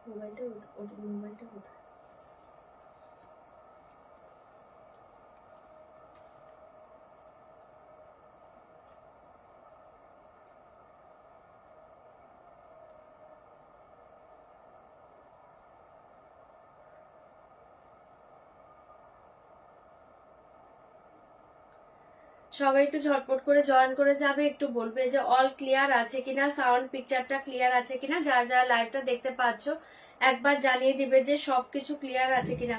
মোবাইলটা মোবাইলটা কোথায়? সবাই একটু ঝটপট করে জয়েন করে যাবে, একটু বলবে যে অল ক্লিয়ার আছে কিনা, সাউন্ড পিকচারটা ক্লিয়ার আছে কিনা, যারা যারা লাইভটা দেখতে পাচ্ছ একবার জানিয়ে দিবে যে সবকিছু ক্লিয়ার আছে কিনা।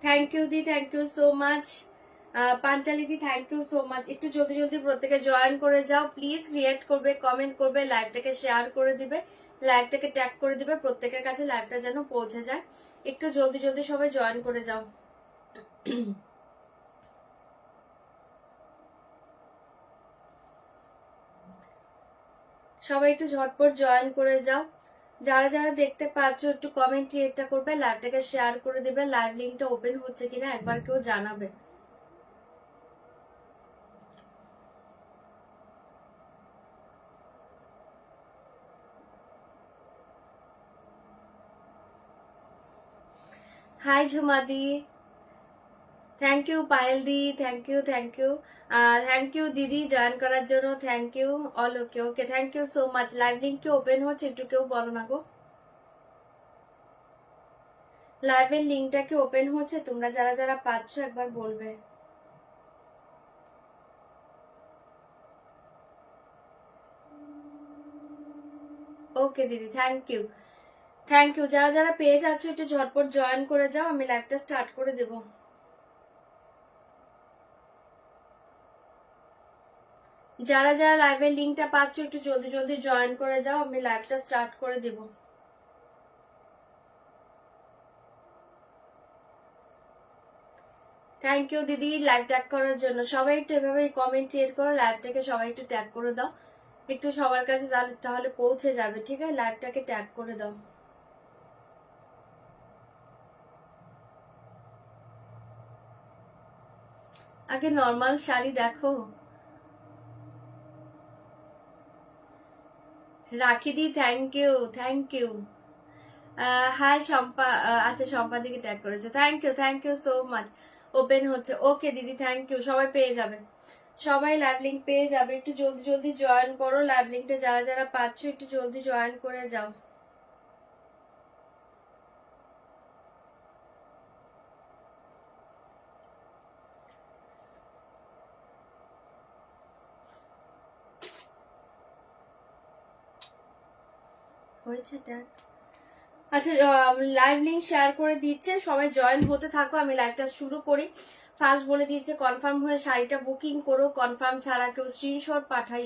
থ্যাংক ইউ দি, thank you so much. Panchali দি থ্যাংক ইউ সো মাচ। একটু জলদি জলদি প্রত্যেকে জয়েন করে যাও প্লিজ, রিয়েক্ট করবে, কমেন্ট করবে, লাইভটাকে শেয়ার করে দিবে, লাইভটাকে ট্যাগ করে দিবে, প্রত্যেকের কাছে লাইভটা যেন পৌঁছে যায়। একটু জলদি জলদি সবাই জয়েন করে যাও। সবাই একটু ঝটপট জয়েন করে যাও, যারা যারা দেখতে পাচ্ছ একটু কমেন্ট এটা করবে, লাইভটাকে শেয়ার করে দিবে, লাইভ লিঙ্কটা ওপেন হচ্ছে কিনা একবার কেউ জানাবে। হাই ঝুমাদি, থ্যাংক ইউ পায়েল দি, thank you thank you, thank you দিদি জয়েন করার জন্য, thank you all. Okay okay, thank you so much. Live link কি ওপেন হচ্ছে একটু কেউ বলো না গো, লাইভের লিঙ্কটা কি ওপেন হচ্ছে? তোমরা যারা যারা পাচ্ছ একবার বলবে। ওকে দিদি, থ্যাংক ইউ থ্যাংক ইউ। যারা যারা পেয়ে যাচ্ছ একটু ঝটপট জয়েন করে যাও, আমি লাইভটা স্টার্ট করে দেবো। যারা যারা লাইভের লিঙ্কটা পাচ্ছ একটু জলদি জলদি জয়েন করে যাও, আমি লাইভটা স্টার্ট করে দেব। থ্যাংক ইউ দিদি লাইভ ট্যাগ করার জন্য। সবাই একটু এভাবে কমেন্ট ক্রিয়েট করো, লাইভটাকে সবাই একটু ট্যাগ করে দাও, একটু সবার কাছে তাহলে পৌঁছে যাবে, ঠিক আছে? লাইভটাকে ট্যাগ করে দাও। আগে নর্মাল শাড়ি দেখো। রাখি দি thank you thank you. Hi Shampa, আচ্ছা শম্পা দিকে ট্যাগ করেছো, thank you so much. Open হচ্ছে, ওকে দিদি থ্যাংক ইউ। সবাই পেয়ে যাবে, সবাই লাইভ লিঙ্ক পেয়ে যাবে, একটু জলদি জলদি জয়েন করো। লাইভ লিঙ্কটা যারা যারা পাচ্ছ একটু জলদি জয়েন করে যাও। হয়েছে ট্যাগ, আচ্ছা লাইভ লিঙ্ক শেয়ার করে দিচ্ছে, সবাই জয়েন হতে থাকো, আমি লাইভটা শুরু করি। ফার্স্ট বলে দিয়েছে কনফার্ম হয়ে শাড়িটা বুকিং করো, কনফার্ম ছাড়া কেউ স্ক্রিনশট পাঠাই।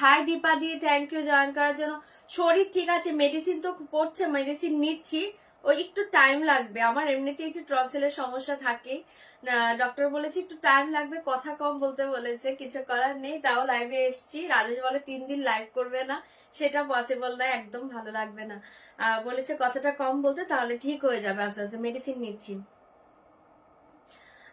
হাই দীপা দি থ্যাংক ইউ জয়েন করার জন্য। শরীর ঠিক আছে, মেডিসিন তো পড়ছে, মেডিসিন নিচ্ছি, ওই একটু টাইম লাগবে, আমার এমনিতে একটু ট্রনসিলের সমস্যা থাকে, ডক্টর বলেছে একটু টাইম লাগবে, কথা কম বলতে বলেছে, কিছু করার নেই, তাও লাইভে এসছি। রাজেশ বলে 3 দিন লাইভ করবে না, সেটা পসিবল না, একদম ভালো লাগবে না, বলেছে কথাটা কম বলতে, তাহলে ঠিক হয়ে যাবে আস্তে আস্তে, মেডিসিন নিচ্ছি।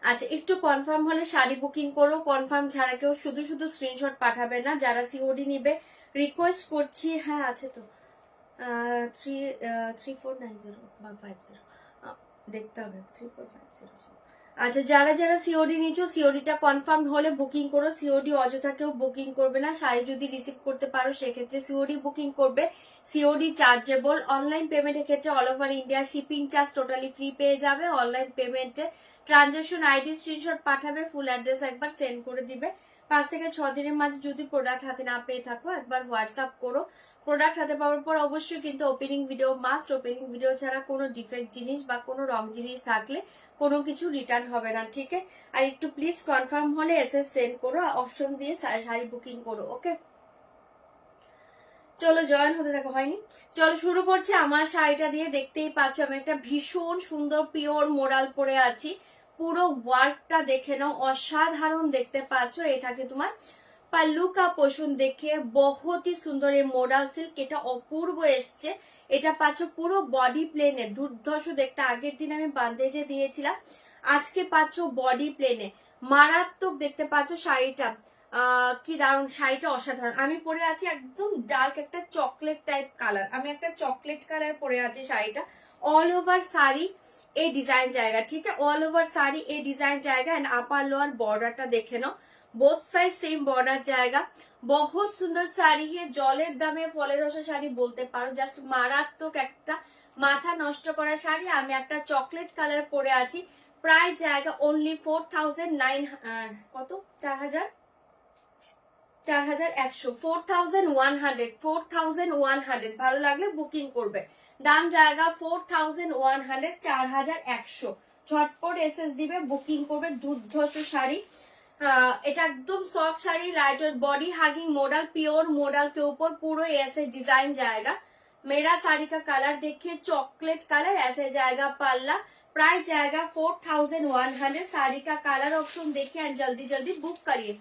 আচ্ছা একটু কনফার্ম হলে শাড়ি বুকিং করো, কনফার্ম ছাড়া কেউ শুধু শুধু স্ক্রিনশট পাঠাবে না, যারা সিওডি নিবে রিকোয়েস্ট করছি। হ্যাঁ আছে তো, 3490 দেখতে হবে, 3450। আচ্ছা যারা যারা সিওডি নিচ্ছ, সিওডিটা কনফার্ম হলে বুকিং করো, সিওডি অযথা কেউ বুকিং করবে না, শাড়ি যদি রিসিভ করতে পারো সেক্ষেত্রে সিওডি বুকিং করবে, সিওডি চার্জেবল। অনলাইন পেমেন্টের ক্ষেত্রে all over India shipping charge totally free পেয়ে যাবে। অনলাইন পেমেন্টে ট্রানজাকশন আইডি স্ক্রিনশট পাঠাবে, ফুল অ্যাড্রেস একবার সেন্ড করে দিবে। 5 থেকে 6 দিনের মাঝে যদি প্রোডাক্ট হাতে না পেয়ে থাকো একবার হোয়াটসঅ্যাপ করো। প্রোডাক্ট হাতে পাওয়ার পর অবশ্যই কিন্তু opening video must, opening video ছাড়া কোনো ডিফেক্ট জিনিস বা কোনো রং জিনিস থাকলে কোনো কিছু রিটার্ন হবে না, ঠিক আছে? আর একটু প্লিজ কনফার্ম হলে এসএস সেন্ড করো, অপশন দিয়ে শাড়ি বুকিং করো, ওকে? চলো জয়েন হতে থাকো, হয়নি? চলো শুরু করছি আমার শাড়িটা দিয়ে। দেখতেই পাচ্ছ আমি একটা ভীষণ সুন্দর পিওর মোডাল পরে আছি। পুরো ওয়ার্কটা দেখে নাও, অসাধারণ দেখতে পাচ্ছ। এই থাকছে তোমার পাল্লু কা পোষণ, দেখে বহুত হি সুন্দর। এই মোডাল সিল্ক, এটা অপূর্ব এসছে। এটা পাচ্ছ পুরো বডি প্লেনে, দুর্ধর্ষ দেখতে। আগের দিন আমি বান্দেজে দিয়েছিলাম, আজকে পাচ্ছ বডি প্লেনে, মারাত্মক দেখতে পাচ্ছ শাড়িটা। কি দারুণ শাড়িটা, অসাধারণ। আমি পরে আছি একদম ডার্ক একটা চকলেট টাইপ কালার, আমি একটা চকলেট কালার পরে আছি শাড়িটা। অল ওভার শাড়ি এই ডিজাইন জায়গা, ঠিক আছে, অল ওভার শাড়ি এই ডিজাইন জায়গা। এন্ড আপার লোয়ার বর্ডারটা দেখে নাও, বোথ সাইড সেম বর্ডার জায়গা। বহুত সুন্দর শাড়ি হে, জলের দামে ফলের রসা শাড়ি বলতে পারো। জাস্ট মারাত্মক একটা মাথা নষ্ট করা শাড়ি। আমি একটা চকলেট কালার পরে আছি। প্রাইস জায়গা অনলি 4009, কত, 4100, 4100, ভালো লাগলে বুকিং করবে। দাম জায়গা 4100, 4100। ঝটপট এসএস দিবে, বুকিং করবে। দুর্ধর্ষ শাড়ি, এটা একদম সফট শাড়ি, लाइट और body hugging model, pure model के ऊपर पूरा ऐसे डिजाइन जाएगा। मेरा साड़ी का कलर देखिए, चॉकलेट कलर ऐसे जाएगा पल्ला। प्राइस जाएगा 4100। साड़ी का कलर ऑप्शन देखिए एंड जल्दी जल्दी बुक करिए।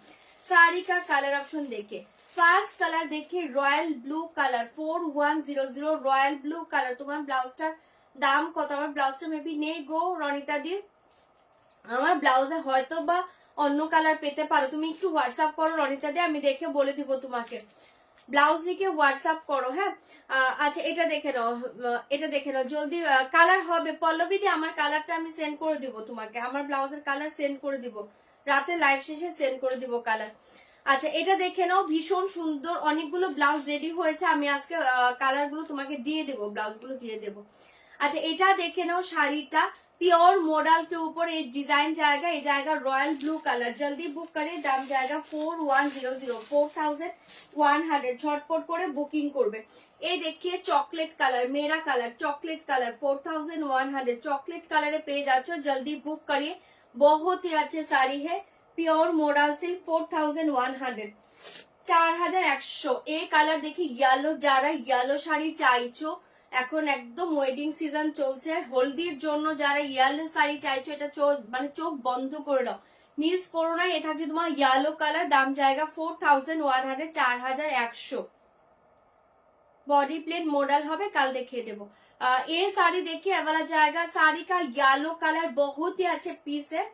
साड़ी का कलर ऑप्शन देखिए, फर्स्ट कलर देखिए royal blue colour, 4100 royal blue colour. তোমার ব্লাউজটার দাম কত? আমার ব্লাউজটা মেবি নেই গো রনিতা দি, আমার ব্লাউজে হয়তো বা অন্য কালার পেতে পারো। তুমি একটু হোয়াটসঅ্যাপ করো রনিতা দি, আমি দেখে বলে দিব তোমাকে। ব্লাউজ লিখে হোয়াটসঅ্যাপ করো, হ্যাঁ। আচ্ছা এটা দেখে নাও, এটা দেখে নাও জলদি। কালার হবে পল্লবী দি, আমার কালারটা আমি সেন্ড করে দিব তোমাকে, আমার ব্লাউজের কালার সেন্ড করে দিব, রাতে লাইভ শেষে সেন্ড করে দিব কালার। আচ্ছা এটা দেখে নাও, ভীষণ সুন্দর। অনেকগুলো ব্লাউজ রেডি হয়েছে, আমি আজকে কালার গুলো তোমাকে দিয়ে দেবো, ব্লাউজ গুলো দিয়ে দেবো। अच्छा এটা দেখে নাও শাড়িটা, प्योर मॉडल के ऊपर एक डिजाइन जाएगा, ये जाएगा रॉयल ब्लू कलर। जल्दी बुक करें, दाम जाएगा 4100, 4100। झटपट করে বুকিং করবে। এই দেখিয়ে চকলেট কালার, মেরা কালার, চকলেট কালার 4100 চকলেট কালারে পেয়ে যাচ্ছ। জলদি বুক করিয়ে, बहुत ही अच्छे साड़ी है, प्योर मॉडल सिल्क 4100, 4100। এই কালার দেখি ইয়েলো, যারা ইয়েলো শাড়ি চাইছো, এখন একদম ওয়েডিং সিজন চলছে, হলদির জন্য যারা ইয়েলো শাড়ি চাইছো, এটা মানে চোখ বন্ধ করে নাও, মিস করো না। এটা থাকছে তোমার ইয়েলো কালার, দাম জায়গা 4100, 4100। बॉडी प्लेन मॉडल হবে, কাল দেখিয়ে দেবো। ये साड़ी देखिए वाला जाएगा, साड़ी का येलो कलर बहुत ही अच्छे पीस है,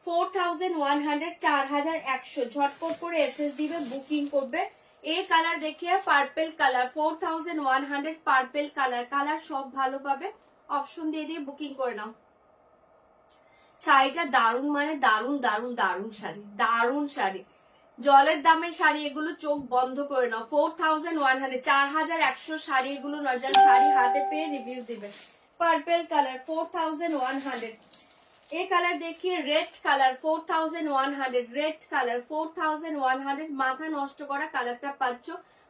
4100, 4100। ঝটপট করে এসএস দিবে, বুকিং করবে। এই কালার দেখিয়ে purple colour, 4100 purple colour. Colour সব ভালো পাবে, অপশন দিয়ে দিয়ে বুকিং করে নাও। শাড়িটা দারুন, মানে দারুন দারুন দারুন শাড়ি, দারুন শাড়ি, জলের দামের শাড়ি এগুলো, চোখ বন্ধ করে নাও। 4100, 4100 শাড়ি এগুলো। নজর শাড়ি হাতে পেয়ে রিভিউ দিবে। Purple colour 4100। এই কালার দেখিয়ে রেড কালার 4100, রেড কালার 4100। মাথা নষ্ট করা কালারটা পাচ্ছ।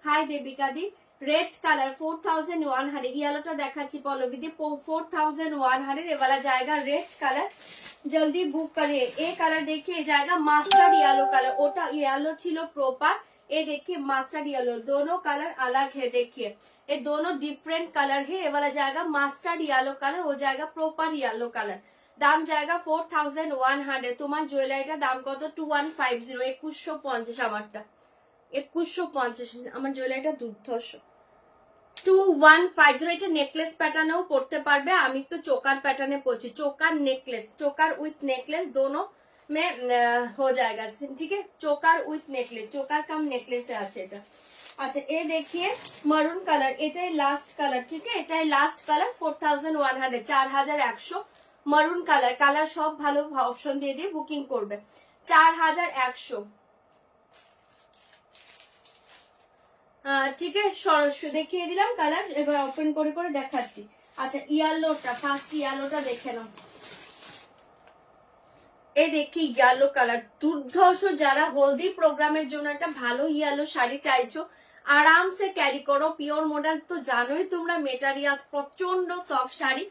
হাই দেবিকা দি, রেড কালার 4100। ইয়েলোটা দেখাচ্ছি পল্লবী দি, 4100। ये वाला जाएगा रेड कलर, जल्दी बुक करिए। ये कलर देखिए जाएगा मास्टर्ड येलो कलर, ওটা येलो ছিল প্রপার। ये देखिए मास्टर्ड येलो, दोनों कलर अलग है। देखिए ये दोनों डिफरेंट कलर है। ये वाला जाएगा मास्टर्ड येलो कलर, हो जाएगा प्रॉपर येलो कलर। দাম জায়গা 4100। তোমার জুয়েলারিটা দাম কত? 2150, 2150 আমারটা, 2150 আমার জুয়েলারিটা দুর্ধর্ষ। 2150। এটা নেকলেস প্যাটার্নেও পড়তে পারবে, আমি একটু চোকার প্যাটার্নে পড়ছি। Choker necklace, choker with necklace दोनों में हो जाएगा, ठीक है। চোকার উইথ নেকলেস, চোকার কাম নেকলেসে আছে এটা। আচ্ছা এ দেখিয়ে মারুন কালার, এটাই লাস্ট কালার, ঠিক আছে, এটাই লাস্ট কালার। 4100, 4100 মারুন কালার। কালার সব ভালো, অপশন দিয়ে দিয়ে বুকিং করবে। 4100, ঠিক আছে। সরস্ব দেখিয়ে দিলাম কালার, এবার ওপেন করে করে দেখাচ্ছি। আচ্ছা ইয়েলোটা, ফার্স্ট ইয়েলোটা দেখে নাও। এই দেখি ইয়েলো কালার দুর্ধর্ষ। যারা হলদি প্রোগ্রামের জন্য একটা ভালো ইয়েলো শাড়ি চাইছো, আরামসে ক্যারি করো। পিওর মডেল তো জানোই তোমরা, মেটারিয়ালস প্রচন্ড সফট শাড়ি।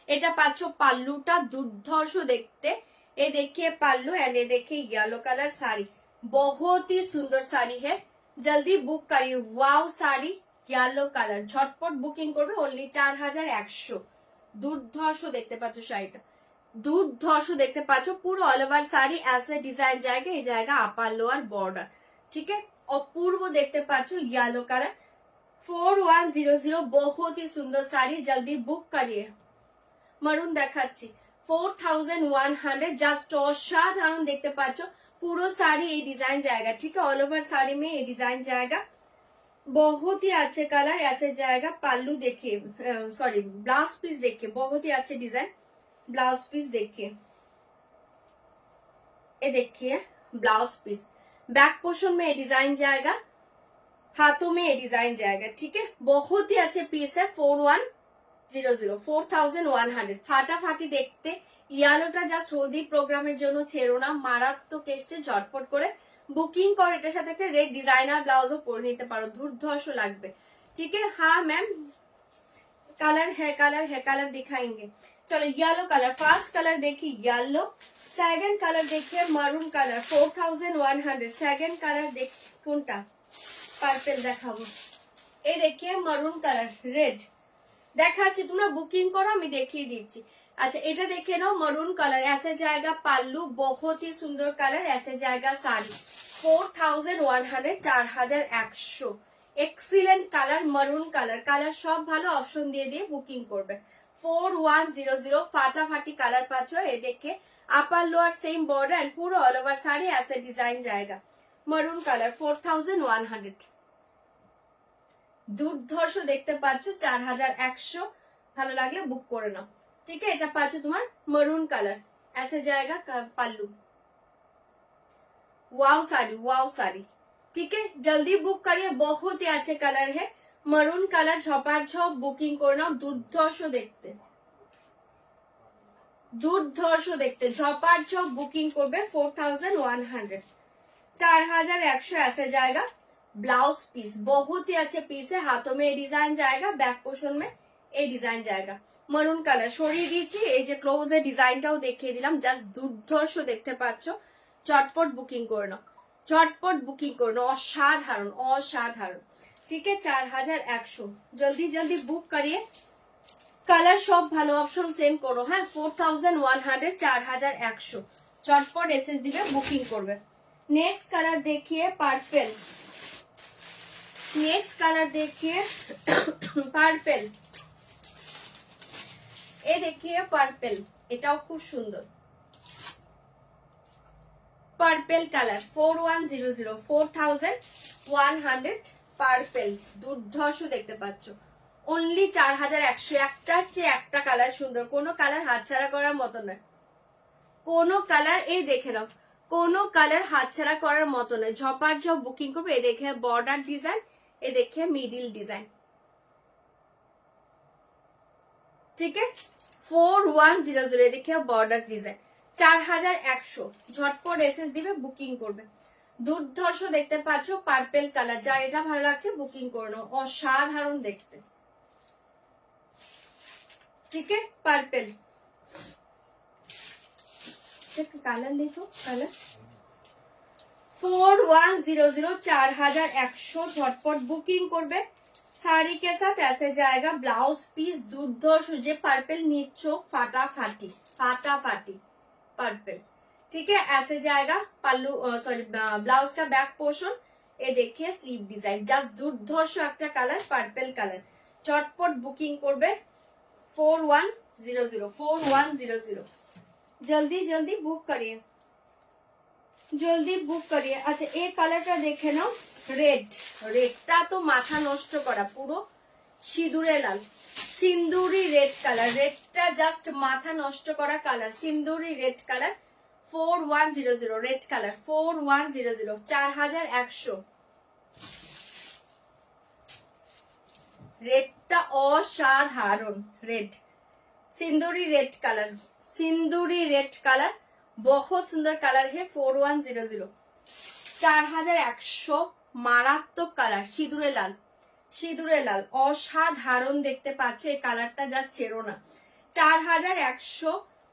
এটা পাচ্ছ পাল্লুটা দুর্ধর্ষ দেখতে। এ देखिए পাল্লু एंड ये देखिए येलो कलर साड़ी, बहुत ही सुंदर साड़ी है। जल्दी बुक करिए। वाव साड़ी ইয়েলো কালার, ঝটপট বুকিং করবে, অনলি 4100। দুর্ধর্ষ দেখতে পাচ্ছ শাড়িটা, দুর্ধর্ষ দেখতে পাচ্ছ, পুরো অল ওভার শাড়ি ऐसे ডিজাইন জায়গা, এই জায়গা আপার লোয়ার বর্ডার, ঠিক है। অপূর্ব দেখতে পাচ্ছ ইয়েলো কালার, 4100, बहुत ही सुंदर শাড়ি, জলদি বুক করিয়ে। মারুন দেখাচ্ছি 4100, জাস্ট অসাধারণ দেখতে পাচ্ছ, পুরো শাড়ি এই ডিজাইন জায়গা, ঠিক है। ऑल ओवर साड़ी में ये डिजाइन जाएगा, बहुत ही अच्छे कलर ऐसे जाएगा। पल्लू देखिए, सॉरी ब्लाउज पीस देखिए, बहुत ही अच्छे डिजाइन, ब्लाउज पीस देखिए, ये देखिए ब्लाउज पीस, बैक पोर्शन में ये डिजाइन जाएगा, हाथों में ये डिजाइन जाएगा, ठीक है। बहुत ही अच्छे पीस है, 4100, 4100। ফাটাফাটি দেখতে, ইয়ালোটা জাস্ট হলদি প্রোগ্রামের জন্য ছেড়ো না, মারাত্মক এসছে, ঝটপট করে বুকিং কর। এটার সাথে একটা রেড ডিজাইনার ব্লাউজও পরে নিতে পারো, দুর্ধর্ষ লাগবে, ঠিক है। हाँ मैम, कलर है, कलर है, कलर दिखाएंगे। चलो येलो कलर, फर्स्ट कलर देखिए येलो, सेकंड कलर देखिए मरून कलर, 4100। सेकंड कलर देख কোনটা, পার্পল দেখাবো, এই দেখিয়ে মরুন কালার, রেড দেখাচ্ছি, তোমরা বুকিং করো, আমি দেখিয়ে দিচ্ছি। अच्छा এটা দেখে নাও, मरून कलर ऐसे जाएगा, पल्लू बहुत ही सुंदर कलर, ऐसे जाएगा sari, 4100, 4100। Excellent colour, maroon colour, colour সব ভালো, অপশন দিয়ে দিয়ে বুকিং করবে। 4100, ফাটাফাটি কালার পাচ্ছ, এই দেখে upper lower same border and পুরো অল ওভার শাড়ি ऐसे ডিজাইন जाएगा, मरून कलर 4100। দুর্ধর্ষ দেখতে পাচ্ছ, 4100, ভালো লাগলে বুক করে নাও, ठीक है। এটা পাচ্ছ তোমার मरून कलर, ऐसे जाएगा पल्लू, वाव साड़ी, वाव साड़ी, ठीक है। जल्दी बुक करिए, बहुत ही अच्छे कलर है, मरून कलर, झपाझप बुकिंग করে নাও। দুর্ধর্ষ দেখতে, দুর্ধর্ষ দেখতে, ঝপাঝপ বুকিং করবে, 4100, 4100 ऐसे जाएगा। ब्लाउज पीस बहुत ही अच्छे पीस है, हाथों में ये डिजाइन जाएगा, बैक पोर्शन में ये डिजाइन जाएगा, मरून कलर। সরিয়ে দিয়েছি, এই যে ক্লোজে ডিজাইনটাও দেখিয়ে দিলাম, জাস্ট দুর্ধর্ষ দেখতে পাচ্ছ, চটপট বুকিং করে নাও, চটপট বুকিং করে নাও, অসাধারণ অসাধারণ, ঠিক है। 4100, জলদি জলদি বুক করিয়ে, কালার সব ভালো, অপশন সেন্ড করো, হ্যাঁ। 4100, 4100, চটপট এসএস দিবে, বুকিং করবে। नेक्स्ट कलर देखिए पर्पल, नेक्स्ट कलर देखिए पर्पल, ये देखिए पर्पल, এটাও খুব সুন্দর, पर्पल कलर 4100, 4100 पर्पल, দুর্ধর্ষ দেখতে পাচ্ছ, অনলি 4100। একটার চেয়ে একটা কালার সুন্দর, কোনো কালার হাতছাড়া করার মতো নয়, কোনো কালার, এই দেখে নাও, কোনো কালার হাতছাড়া করার মতো নয়, ঝপাঝপ বুকিং করবে। এই দেখে বর্ডার ডিজাইন, এই দেখে মিডিল ডিজাইন, ঠিক है। 4100, এই দেখে বর্ডার ডিজাইন, 4100, ঝটপট এসএস দিবে, বুকিং করবে। দুর্ধর্ষ দেখতে পাচ্ছ, পার্পল কালার, যার এটা ভালো লাগছে বুকিং করে নাও, অসাধারণ দেখতে, ঠিক है। পার্পল कलर देखो, कलर 4100, 4100, झटपट बुकिंग করবে। শাড়ি के साथ ऐसे जाएगा, ब्लाउज पीस দুর্ধর্ষ, যে পার্পল নিচ্ছো ফাটাফাটি ফাটাফাটি पर्पल, ठीक है। ऐसे जाएगा पल्लू, सॉरी ब्लाउज का बैक पोर्शन, ये देखिए स्लीव डिजाइन, জাস্ট দুর্ধর্ষ একটা কালার, পার্পল কালার, চটপট বুকিং করবে। 4100, 4100, जल्दी जल्दी बुक करिए, जल्दी बुक करिए। अच्छा एक कलरটা দেখে নাও, রেড, রেডটা তো মাথা নষ্ট করা, পুরো সিঁদুরে লাল, সিন্দুরি রেড কালার, রেডটা জাস্ট মাথা নষ্ট করা কালার, সিন্দুরি রেড কালার, 4100, রেড কালার 4100, 4100। রেডটা অসাধারণ, রেড, सिंदूरी रेड कलर, सिंदूरी रेड कलर, बहुत सुंदर कलर है, 4100, 4100, মারাত্মক কালার, সিঁদুরে লাল, সিঁদুরে লাল, অসাধারণ দেখতে পাচ্ছ, এই কালারটা যা ছেড়ো না। 4100,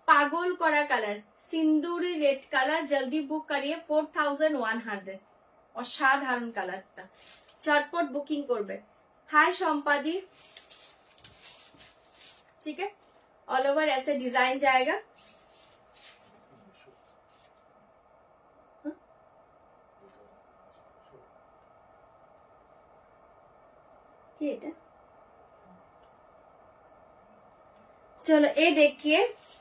পাগল করা কালার, সিন্দুরি রেড কালার, জলদি বুক করিয়ে, 4100, অসাধারণ কালারটা, চটপট বুকিং করবে। हाय शम्पादी, ठीक है। ऑल ओवर ऐसे डिजाइन जाएगा। এটা চলো এ দেখিয়ে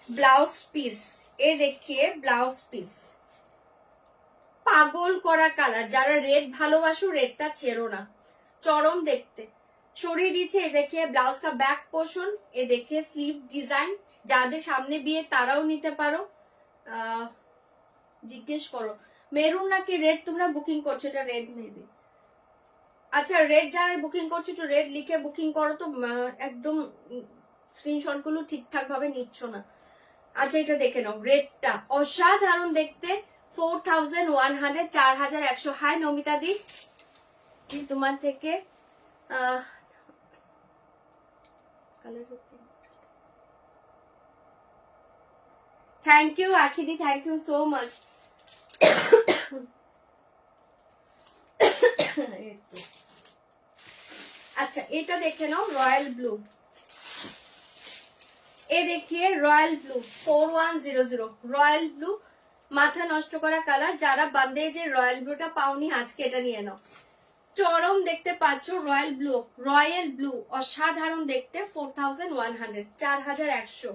ব্লাউজ পিস, এ দেখিয়ে ব্লাউজ পিস, পাগল করা কালার। যারা রেড ভালোবাসো রেডটা ছেড়ো না, চরম দেখতে। সরিয়ে দিচ্ছে এ দেখিয়ে ব্লাউজ কা ব্যাক পোর্শন, এ দেখিয়ে স্লিভ ডিজাইন। যাদের সামনে বিয়ে তারাও নিতে পারো। জিজ্ঞেস করো মেরুন নাকি রেড তোমরা বুকিং করছো, এটা রেড মেবি। আচ্ছা রেড যারা বুকিং করছো একটু রেড লিখে বুকিং করো তো, একদম স্ক্রিনশট গুলো ঠিকঠাক ভাবে নিচ্ছ না। আচ্ছা এটা দেখে নাও, রেডটা অসাধারণ দেখতে, 4100, 4100। হাই নমিতা দি, তোমার থেকে থ্যাংক ইউ আখিদি, থ্যাংক ইউ সো মাচ। আচ্ছা এটা দেখে নাও রয়্যাল ব্লু, এ দেখিয়ে রয়্যাল ব্লু 4100, রয়্যাল ব্লু মাথা নষ্ট করা কালার। যারা বান্দেজের রয়্যাল ব্লুটা পাওনি আজকে এটা নিয়ে নাও, চরম দেখতে পাচ্ছ। রয়্যাল ব্লু, রয়্যাল ব্লু অসাধারণ দেখতে, 4100, 4100।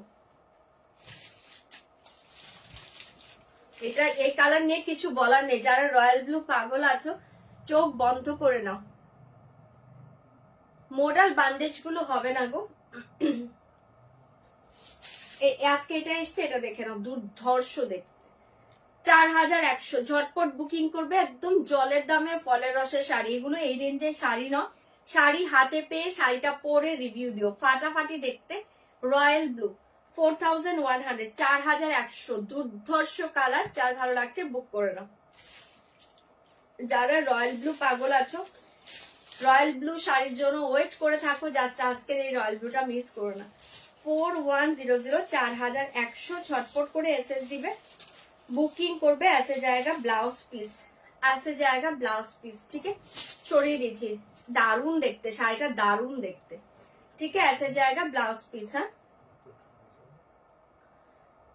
এটা এই কালার নিয়ে কিছু বলার নেই। যারা রয়্যাল ব্লু পাগল আছো চোখ বন্ধ করে নাও, মোডাল বান্দেজ গুলো হবে না গো। আজকে এটা এসছে, এটা দেখে নাও, দুর্ধর্ষ দেখতে, 4100। ঝটপট বুকিং করবে, একদম জলের দামে ফলের রসের শাড়ি। এগুলো এই রেঞ্জের শাড়ি নয়, শাড়ি হাতে পেয়ে শাড়িটা পরে রিভিউ দিও, ফাটাফাটি দেখতে। রয়্যাল ব্লু 4100, 4100, দুর্ধর্ষ কালার। যার ভালো লাগছে বুক করে নাও। যারা রয়্যাল ব্লু পাগল আছো, রয়্যাল ব্লু শাড়ির জন্য ওয়েট করে থাকো, জাস্ট আজকের এই রয়্যাল ব্লুটা মিস করো না। 4100, 4100। ছটপট করে এসএস দিবে, বুকিং করবে। ऐसे जाएगा ব্লাউজ পিস, ऐसे जाएगा ব্লাউজ পিস, ঠিক আছে। ছড়িয়ে দিচ্ছি, দারুণ দেখতে শাড়িটা, দারুণ দেখতে, ঠিক আছে। ऐसे जाएगा ব্লাউজ পিস। হ্যাঁ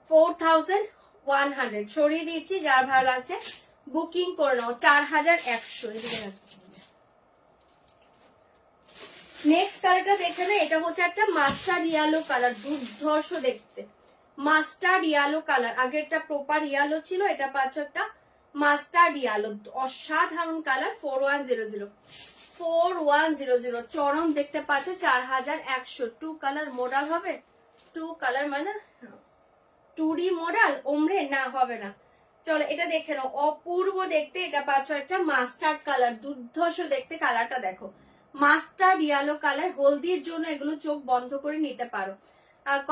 4100 ছড়িয়ে দিচ্ছি। যার ভালো লাগছে বুকিং করে নাও, 4100। নেক্সট কালারটা দেখে না, এটা হচ্ছে একটা মাস্টার্ড ইয়েলো কালার, দুর্ধর্ষ দেখতে, মাস্টার্ড ইয়েলো কালার। আগে একটা প্রপার ইয়েলো ছিল, এটা পাচ্ছ একটা মাস্টার্ড ইয়েলো, অসাধারণ কালার। 4100, 4100 চরম দেখতে পাচ্ছ, 4100। টু কালার মডাল হবে, টু কালার মানে 2D মডাল ওমরে না হবে না। চলো এটা দেখে নাও, অপূর্ব দেখতে। এটা পাচ্ছ একটা মাস্টার্ড কালার, দুর্ধর্ষ দেখতে। কালারটা দেখো, মাস্টার্ড ইয়েলো কালার। হলদির জন্য এগুলো চোখ বন্ধ করে নিতে পারো,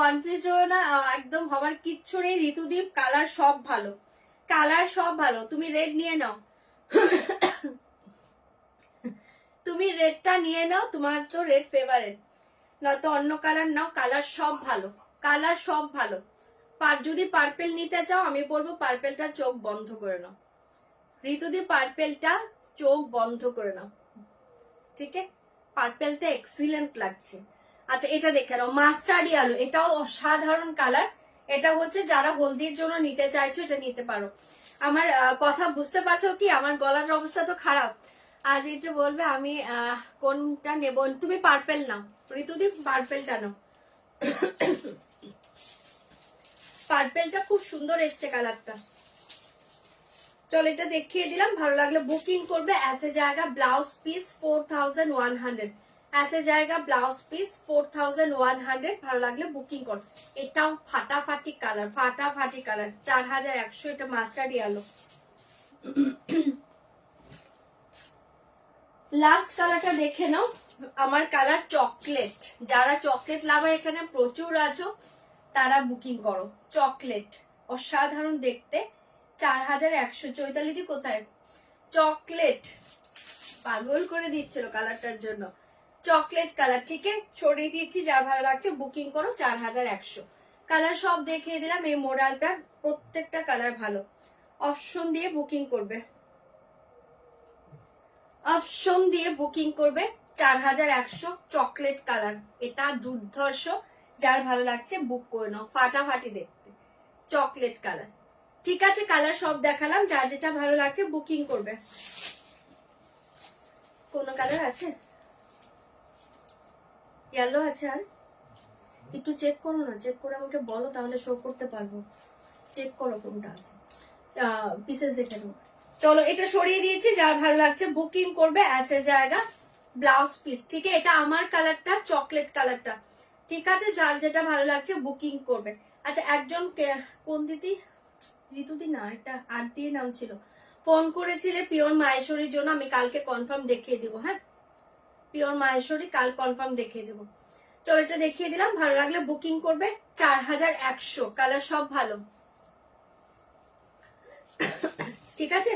কনফিউজ হয়ে না, একদম হওয়ার কিচ্ছু নেই। ঋতুদীপ কালার সব ভালো, কালার সব ভালো। তুমি রেড নিয়ে নাও, তুমি রেডটা নিয়ে নাও, তোমার তো রেড ফেভারিট, নয়তো অন্য কালার নাও। কালার সব ভালো, কালার সব ভালো। যদি পার্পেল নিতে চাও আমি বলবো পার্পেলটা চোখ বন্ধ করে নাও, ঋতুদীপ পার্পেলটা চোখ বন্ধ করে নাও, ঠিক আছে। পার্পেলটা এক্সিলেন্ট লাগছে। আচ্ছা এটা দেখে নাও, মাস্টার্ড ইয়েলো, এটাও অসাধারণ কালার। এটা হচ্ছে যারা হলদির জন্য নিতে চাইছো এটা নিতে পারো। আমার কথা বুঝতে পারছো কি? আমার গলার অবস্থা তো খারাপ। আজ এটা বলবে আমি কোনটা নেব। তুমি পার্পেল নাও, ঋতুদীপ পার্পেলটা নাও। পার্পেলটা খুব সুন্দর এসছে কালারটা। চলো এটা দেখিয়ে দিলাম, ভালো লাগলে বুকিং করবে। ऐसे जाएगा ব্লাউজ পিস 4100, ऐसे जाएगा ব্লাউজ পিস 4100। ভালো লাগলে বুকিং কর। এটাও ফাটাফাটি কালার, ফাটাফাটি কালার, 4100। এটা মাস্টার্ড ইয়েলো। লাস্ট কালারটা দেখে নাও, আমার কালার চকলেট। যারা চকলেট লাভার এখানে প্রচুর আছো তারা বুকিং করো। চকলেট অসাধারণ দেখতে, 4100। চৈতালিদি কোথায়? চকলেট পাগল করে দিচ্ছিল কালারটার জন্য, চকলেট কালার, ঠিক আছে। ছড়িয়ে দিচ্ছি, যার ভালো লাগছে বুকিং করো। 4100 কালার সব দেখিয়ে দিলাম। এই মডেলটার প্রত্যেকটা কালার ভালো। অপশন দিয়ে বুকিং করবে, অপশন দিয়ে বুকিং করবে। 4100 চকলেট কালার, এটা দুর্ধর্ষ। যার ভালো লাগছে বুক করে নাও, ফাটাফাটি দেখতে চকলেট কালার। ঠিক আছে, কালার সব দেখালাম, যার যেটা ভালো লাগছে বুকিং করবে। কোন কালার আছে? ইয়েলো আছে, আর একটু চেক করো না, চেক করে আমাকে বলো, তাহলে শো করতে পারবো। চেক করো কোনটা আছে, পিসেস দেখে নেবো। চলো এটা সরিয়ে দিয়েছি, যার ভালো লাগছে বুকিং করবে। ऐसे জায়গা ব্লাউজ পিস, ঠিক আছে, এটা আমার কালারটা চকলেট কালারটা, ঠিক আছে, যার যেটা ভালো লাগছে বুকিং করবে। আচ্ছা, একজন কোন দিদি, ঋতুদি না, এটা আর দিয়ে নাম ছিল, ফোন করেছিলে পিওর মাহেশ্বরীর জন্য, আমি কালকে কনফার্ম দেখিয়ে দিব। হ্যাঁ, পিওর মাহেশ্বরী কাল কনফার্ম দেখিয়ে দেবো। চলো এটা দেখিয়ে দিলাম, ভালো লাগলে বুকিং করবে। 4100, কালার সব ভালো, ঠিক আছে।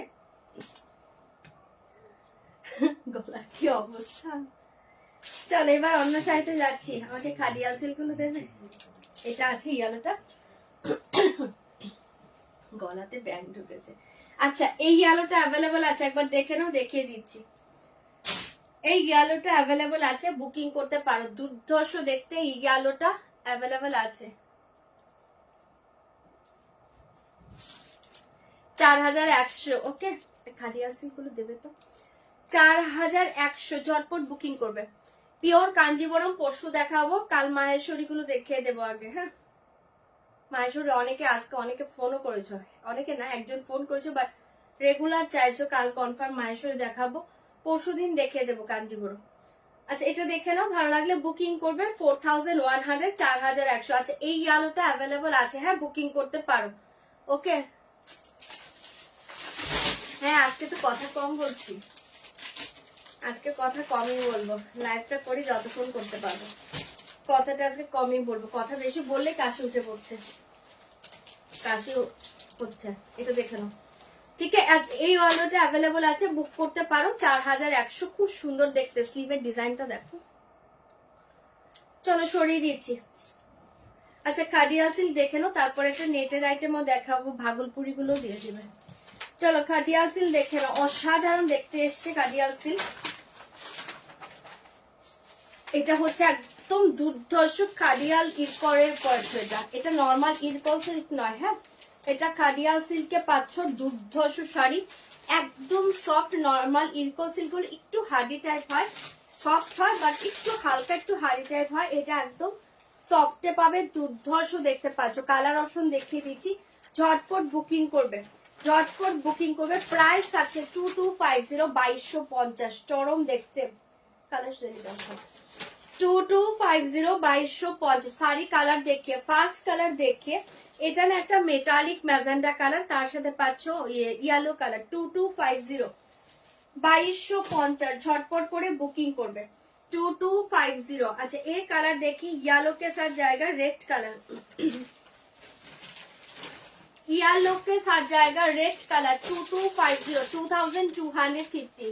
গলা কি অবস্থা। চল এবার অন্য শাড়িতে যাচ্ছি, আমাকে খাদিয়া সিল্ক গুলো দেবে। এটা আছে ইয়েলোটা, গলাতে ব্যাং ঢুকেছে। আচ্ছা, এই ইয়েলোটা অ্যাভেলেবল আছে, একবার দেখে নাও, দেখিয়ে দিচ্ছি। এই ইয়েলোটা অ্যাভেলেবল আছে, বুকিং করতে পারো, দুর্ধর্ষ দেখতে। এই ইয়েলোটা অ্যাভেলেবল আছে, 4100। ওকে, খাদিয়া সিল্ক গুলো দেবে তো। 4100, ঝটপট বুকিং করবে। পিওর কাঞ্জিবরম পরশু দেখাবো, কাল মাহেশ্বরী গুলো দেখিয়ে দেবো আগে। হ্যাঁ, মাহেশ্বরী অনেকে আজকে অনেকে ফোনও করেছো, অনেকে না, একজন ফোন করেছো, বাট রেগুলার চাইছো, কাল কনফার্ম মাহেশ্বরী দেখাবো, পরশু দিন দেখিয়ে দেবো কাঞ্জিবরম। আচ্ছা, এটা দেখে নাও, ভালো লাগলে বুকিং করবে। 4100, 4100। আচ্ছা, এই ইয়ালোটা অ্যাভেলেবল আছে, হ্যাঁ বুকিং করতে পারো। ওকে, হ্যাঁ আজকে তো কথা কম বলছি, আজকে কথা কমই বলবো, লাইভটা করি যতক্ষণ করতে পারবো, কথাটা আজকে কমই বলবো, কথা বেশি বললে কাশি উঠে পড়ছে, কাশি হচ্ছে। এটা দেখে নাও, ঠিক আছে। এই অর্ডারটা অ্যাভেলেবল আছে, বুক করতে পারো। 4100, খুব সুন্দর দেখতে, স্লিভের ডিজাইনটা দেখো। চলো সরিয়ে দিয়েছি। আচ্ছা, খাদিয়া সিল্ক দেখে নাও, তারপরে একটা নেটের আইটেমও দেখাবো, ভাগলপুরি গুলো দিয়ে দিবে। চলো খাদিয়া সিল্ক দেখে নাও, অসাধারণ দেখতে এসছে খাদিয়া সিল্ক। এটা হচ্ছে একদম দুর্ধর্ষ খাদিয়াল ইরকরের পার্স, এটা নর্মাল ইরকল সিল্ক নয়। হ্যাঁ, এটা খাদিয়াল সিল্কে পাচ্ছ, দুর্ধর্ষ শাড়ি, একদম সফট। নর্মাল ইরকল সিল্ক হলে একটু হার্ডি টাইপ হয়, সফট হয়, বাট একটু হালকা একটু হার্ডি টাইপ হয়, এটা একদম সফটে পাবে, দুর্ধর্ষ দেখতে পাচ্ছ। কালার অপশন দেখিয়ে দিচ্ছি, ঝটপট বুকিং করবে, ঝটপট বুকিং করবে। প্রাইস আছে 2250, 2250, চরম দেখতে। কালার 2250, 2250। শাড়ি কালার দেখিয়ে, ফার্স্ট কালার দেখিয়ে, এটা না একটা মেটালিক ম্যাজেন্ডা কালার, তার সাথে পাচ্ছ ইয়েলো কালার। 2250, 2250, ঝটপট করে বুকিং করবে। 2250। আচ্ছা, এই কালার দেখি, ইয়েলো के साथ जाएगा रेड कलर, येलो के साथ जाएगा red colour. 2250, 2250।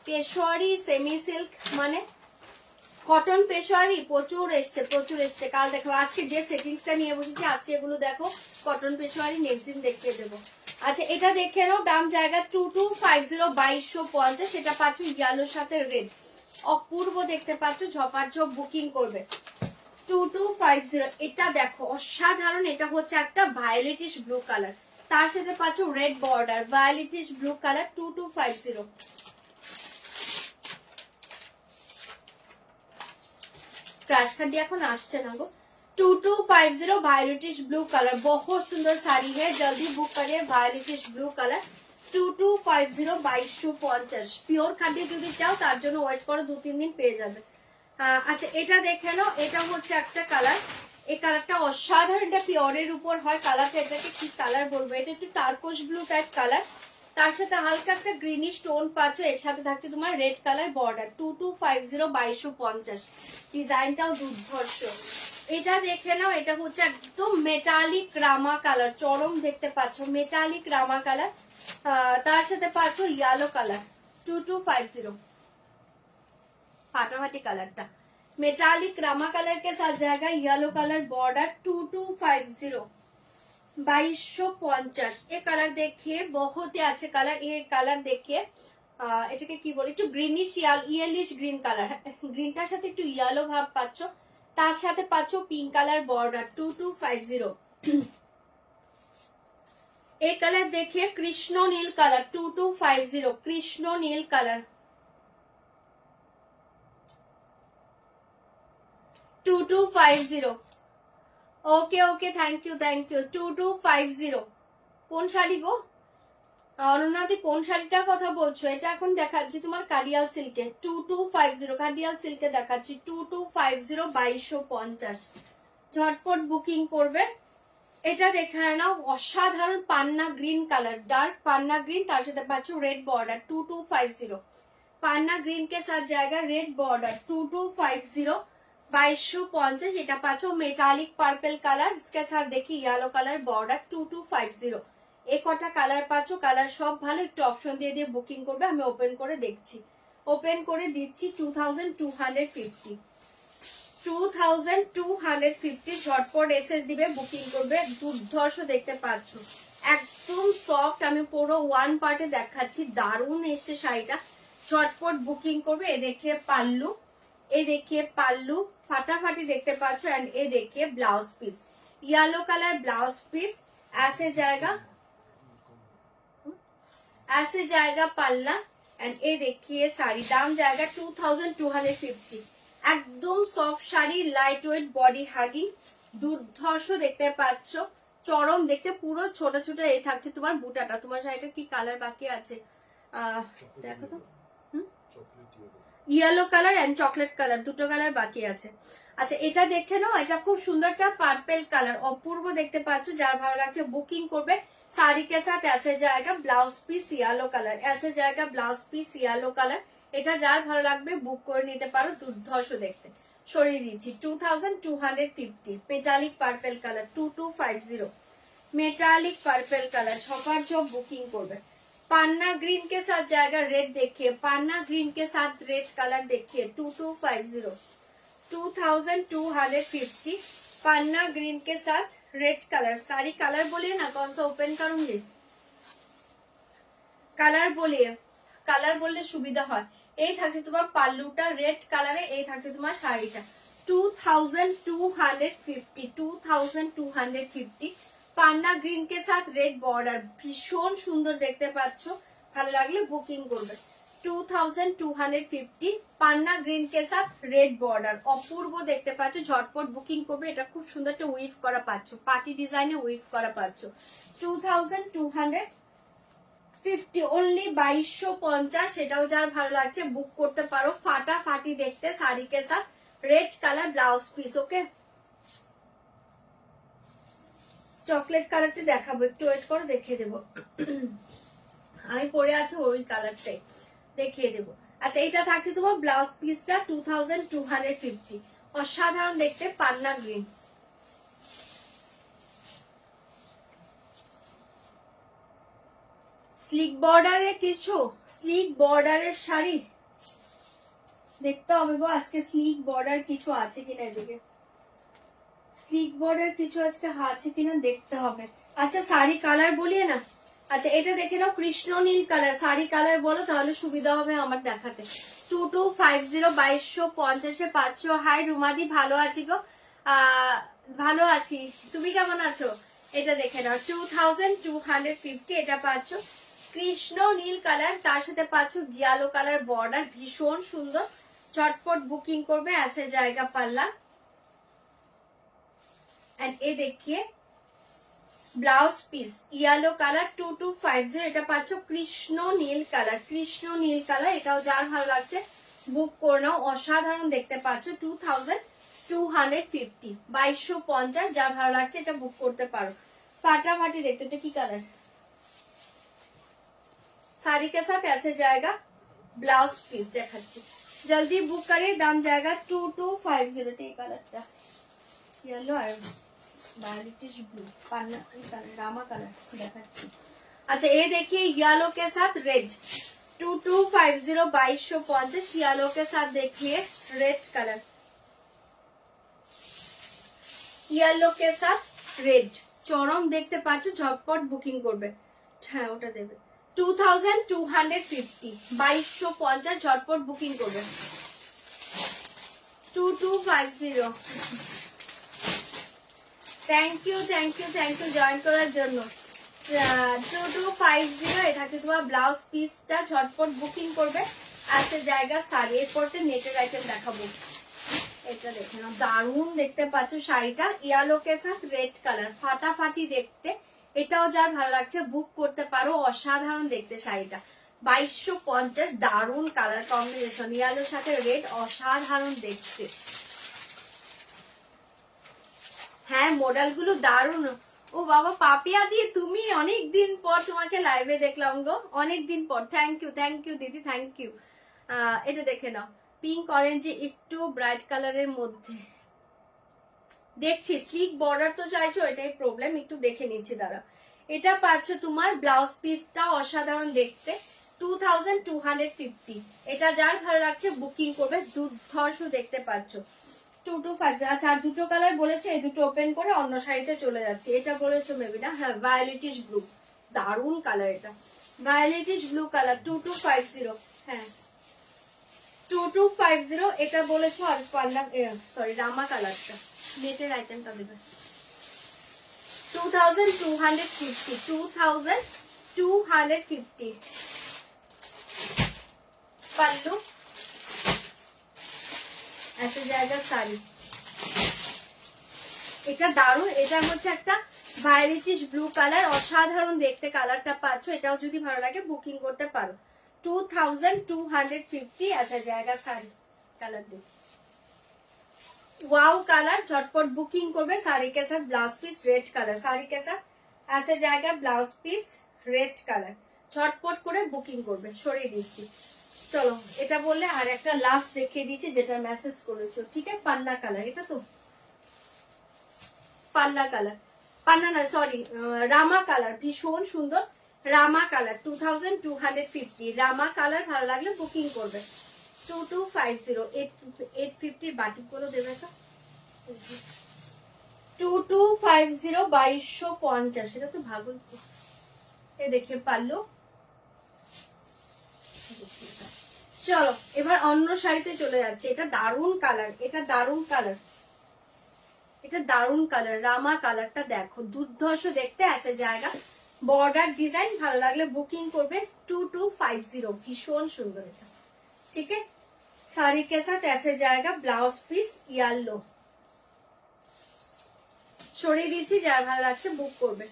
Peshawari semi silk, মানে কটন পেশোয়ারি প্রচুর এসছে, প্রচুর এসছে। কাল দেখো, আজকে যে সেটিংসটা নিয়ে বসেছি, আজকে এগুলো দেখো কটন পেশোয়ারি, নেক্সট দিন দেখিয়ে দেবো। আচ্ছা, এটা দেখে নাও, দাম জায়গা 2250, 2250। সেটা পাচ্ছ ইয়েলোর সাথে রেড, অপূর্ব দেখতে পাচ্ছ, ঝপাঝপ বুকিং করবে। 2250, এটা দেখো অসাধারণ, এটা হচ্ছে একটা ভায়োলেটিশ ব্লু কালার, তার সাথে পাচ্ছ red border, violetish blue colour. 2250। ক্রাশ কাটি এখন আসছে না গো। 2250, वायलेटिश ब्लू कलर, बहुत सुंदर साड़ी है, जल्दी बुक करिए। वायलेटिश ब्लू कलर 2250, 2250। পিওর খাদি যদি চাও তার জন্য ওয়েট করো, 2-3 দিন পেয়ে যাবে। আচ্ছা, এটা দেখে নাও, এটা হচ্ছে একটা কালার, এই কালারটা অসাধারণ, এটা পিওরের উপর হয় কালারটা, এটাকে কি কালার বলবো, এটা একটু টার্কোশ ব্লু টাইপ কালার, তার সাথে হালকা একটা গ্রিনিশ টোন পাচ্ছ, এর সাথে থাকছে তোমার রেড কালার বর্ডার। 2250, 2250। ডিজাইনটাও দুর্ধর্ষ। এটা দেখে নাও, এটা হচ্ছে একদম মেটালিক রামা কালার, চরম দেখতে পাচ্ছ, মেটালিক রামা কালার, তার সাথে পাচ্ছ ইয়েলো কালার। 2250, ফাটাফাটি কালারটা, মেটালিক রামা কালার के साथ जाएगा येलो कलर बॉर्डर। 2250, 2250। ये कलर देखिए, बहुत ही अच्छे कलर, ये कलर देखिए, এটাকে কি বলে, একটু গ্রিনিশ ইয়েলিশ গ্রিন কালার, গ্রিনটার সাথে একটু ইয়েলো ভাব পাচ্ছ, তার সাথে পাচ্ছ পিঙ্ক কালার বর্ডার 2250। এই কালার দেখে কৃষ্ণ নীল কালার 2250, কৃষ্ণ নীল colour 2250। Okay okay, thank you 2250। কোন শাড়ি গো অনন্যাদি, কোন শাড়িটার কথা বলছো? এটা এখন দেখাচ্ছি তোমার কাডিয়াল সিল্কে 2250, কাডিয়াল সিল্কে দেখাচ্ছি 2250, 2250। ঝটপট বুকিং করবে। এটা দেখে নাও, অসাধারণ পান্না গ্রিন কালার, ডার্ক পান্না গ্রিন, তার সাথে পাচ্ছ রেড বর্ডার 2250। पान्ना ग्रीन के साथ जाएगा रेड बॉर्डर 2250, 2250। এটা পাচ্ছো মেটালিক পার্পল কালার, इसके साथ देखिए येलो कलर बॉर्डर 2250। এই কটা কালার পাচ্ছো, কালার সব ভালো। একটু অপশন দিয়ে দিয়ে বুকিং করবে, আমি ওপেন করে দেখছি, ওপেন করে দিচ্ছি 2250, 2250। ঝটপট এসএস দিবে, বুকিং করবে। দুর্ধর্ষ দেখতে পাচ্ছ, একদম সফট। আমি পুরো ওয়ান পার্টে দেখাচ্ছি, দারুণ এসছে শাড়িটা। ঝটপট বুকিং করবে। এ দেখিয়ে পাল্লু, এ দেখিয়ে পাল্লু ফাটাফাটি দেখতে পাচ্ছ। एंड ये देखिए blouse piece, yellow colour blouse piece, ऐसे जाएगा, ऐसे जाएगा पल्ला। एंड ये देखिए साड़ी, दाम जाएगा 2250। একদম soft sari, light weight, body hugging, দুর্ধর্ষ দেখতে পাচ্ছ, চরম দেখতে। পুরো ছোট ছোট এই থাকছে তোমার বুটাটা। তোমার শাড়িটা কি কালার বাকি আছে দেখো তো, yellow colour and chocolate colour, দুটো কালার বাকি আছে। আচ্ছা এটা দেখে নাও, এটা খুব সুন্দর একটা পার্পল কালার, অপূর্ব দেখতে পাচ্ছ। যার ভালো লাগছে বুকিং করবে। साड़ी के साथ ऐसे जाएगा ब्लाउज पीस येलो कलर, ऐसे जाएगा ब्लाउज पीस येलो कलर। এটা যার ভালো লাগবে বুক করে নিতে পারো, দুর্ধর্ষ দেখতে। সরিয়ে দিচ্ছি 2250, metallic purple colour 2250, metallic purple colour. Chhapar जो बुकिंग করবে। पान्ना ग्रीन के साथ जाएगा रेड, देखिए पान्ना ग्रीन के साथ रेड कलर देखिए 2250, 2250। पान्ना ग्रीन के साथ रेड कलर। सारी कलर बोलिए ना, कौन सा ओपन करूंगी, कलर बोलिए, कलर बोलले सुविधा হয়। এই থাকছে তোমার পাল্লুটা রেড কালারে, এই থাকছে তোমার শাড়িটা 2250, 2250। পান্না গ্রিন কে সাথ রেড বর্ডার, ভীষণ সুন্দর দেখতে পাচ্ছ। ভালো লাগলে বুকিং করবে। 2250, পান্না গ্রিন কে সাথ রেড বর্ডার, অপূর্ব দেখতে পাচ্ছ। ঝটপট বুকিং করবে। এটা খুব সুন্দর একটা উইভ করা পাচ্ছ, পার্টি ডিজাইনে উইভ করা পাচ্ছ। 2250 অনলি 2250। সেটাও যার ভালো লাগছে বুক করতে পারো। ফাটাফাটি দেখতে, শাড়ি কে সাথ রেড কালার ব্লাউজ পিস। ওকে, চকলেট কালারটা দেখাবো, একটু ওয়েট করো, দেখিয়ে দেবো। আমি পরে আছে ওই কালারটাই, দেখিয়ে দেবো। আচ্ছা এটা থাকছে তোমার ব্লাউজ পিসটা 2250, অসাধারণ দেখতে, পান্না গ্রিন। স্লিক বর্ডারে কিছু, স্লিক বর্ডারের শাড়ি দেখতে হবে গো আজকে। স্লিক বর্ডার কিছু আছে কিনা, এদিকে স্লিক বর্ডার কিছু আজকে আছে কিনা দেখতে হবে। আচ্ছা শাড়ি কালার বলিয়ে না। আচ্ছা এটা দেখে নাও, কৃষ্ণ নীল কালার। শাড়ি কালার বলো তাহলে সুবিধা হবে আমার দেখাতে। 2250, 2250 পাচ্ছ। হাই রুমাদি, ভালো আছি গো, ভালো আছি, তুমি কেমন আছো? এটা দেখে নাও 2250, এটা পাচ্ছ কৃষ্ণ নীল কালার, তার সাথে পাচ্ছ গিয়ালো কালার বর্ডার, ভীষণ সুন্দর। চটপট বুকিং করবে। ऐसे जाएगा पल्ला। एंड ये देखिए ব্লাউজ পিস ইয়েলো কালার 2250, এটা পাচ্ছ কৃষ্ণ নীল কালার, কৃষ্ণ নীল কালার। এটাও যার ভালো লাগছে বুক করে নাও, অসাধারণ দেখতে পাচ্ছ। 2250, 2250। যার ভালো লাগছে এটা বুক করতে পারো। ফাটাফাটি দেখতে। এটা কি কালার? साड़ी के साथ ऐसे जाएगा ब्लाउज पीस, দেখাচ্ছি জলদি বুক করে। দাম জায়গা 2250। এই কালারটা येलो আর वायलेटिश ब्लू, पान्ना कलर, रामा कलर देखाচ্ছি। अच्छा ये देखिए येलो के साथ रेड 2250, 2250। येलो के साथ देखिए रेड कलर, येलो के साथ रेड, চরম দেখতে পাচ্ছ। ঝটপট বুকিং করবে। হ্যাঁ ওটা দেবে 2250, 2250 ঝটপট বুকিং করবে। 2250, থ্যাংক ইউ জয়েন করার জন্য। 2250 এটা হচ্ছে তোমার ব্লাউজ পিসটা, ঝটপট বুকিং করবে। আছে জায়গা শাড়ি, এরপরে নেটের আইটেম দেখাবো। এটা দেখে নাও, দারুণ দেখতে পাচ্ছ শাড়িটা, ইয়েলো কে সাথ রেড কালার, ফাটাফাটি দেখতে। এটাও যার ভালো লাগছে বুক করতে পারো, অসাধারণ দেখতে শাড়িটা। 2250, দারুণ কালার কম্বিনেশন, ইয়েলোর সাথে রেড, অসাধারণ দেখতে। হ্যাঁ মডেল গুলো দারুণ। ও বাবা পাপিয়া দিয়ে তুমি, অনেক দিন পর তোমাকে লাইভে দেখলাম গো, অনেক দিন পর। থ্যাংক ইউ দিদি, থ্যাংক ইউ। এটা দেখে নাও, পিঙ্ক অরেঞ্জে একটু ব্রাইট কালারের মধ্যে দেখছি। স্লিক বর্ডার তো চাইছো, এটাই প্রবলেম, একটু দেখে নিচ্ছি দাঁড়া। এটা পাচ্ছ তোমার ব্লাউজ পিসটা অসাধারণ দেখতে, 2250। এটা যার ভালো লাগছে বুকিং করবে, দুর্ধর্ষ দেখতে পাচ্ছ। 225, আচ্ছা আর দুটো কালার বলেছে, এই দুটো ওপেন করে অন্য শাড়িতে চলে যাচ্ছে। এটা বলেছো মেবি না? হ্যাঁ ভায়োলেটিশ ব্লু, দারুণ কালার এটা, ভায়োলেটিশ ব্লু কালার। 2250, হ্যাঁ 2250 এটা বলেছো। আর পান্না সরি রামা কালারটা, নেটের আইটেমটা দেবে। 2250, 2250 পাল্লু, এত জায়গা শাড়ি। এটা দারুণ, এটা হচ্ছে একটা ভায়োলেটিশ ব্লু কালার, অসাধারণ দেখতে কালারটা পাচ্ছ। এটাও যদি ভালো লাগে বুকিং করতে পারো। 2250 ऐसा জায়গা শাড়ি, কালার দেখ, वाओ কালার, झटपट बुकिंग করবে। साड़ी के साथ blouse piece red colour, sari के साथ ऐसे জায়গা ব্লাউজ পিস রেড কালার, ঝটপট করে বুকিং করবে। সরিয়ে দিচ্ছি, চলো এটা বললে আর একটা লাস্ট দেখিয়ে দিচ্ছি যেটা মেসেজ করেছো। ঠিক আছে, পান্না কালার, এটা তো পান্না কালার, পান্না না সরি রামা কালার, ভীষণ সুন্দর রামা কালার। 2250 রামা কালার, ভালো লাগলে বুকিং করবে। 2250, 850 বাটিক করে দেবে তো। 2250, 2250, এটা তো ভাগলপুর। এ দেখে পারলো। চলো এবার অন্য শাড়িতে চলে যাচ্ছে। এটা দারুণ কালার, এটা দারুণ কালার, এটা দারুণ কালার, রামা কালারটা দেখো, দুর্ধর্ষ দেখতে। আসে জায়গা বর্ডার ডিজাইন, ভালো লাগলে বুকিং করবে। 2250, ভীষণ সুন্দর এটা। ঠিক আছে, শাড়ি কে সাথ ऐसे জায়গা ব্লাউজ পিস ইয়েলো। সরিয়ে দিচ্ছি, যার ভালো লাগছে বুক করবে।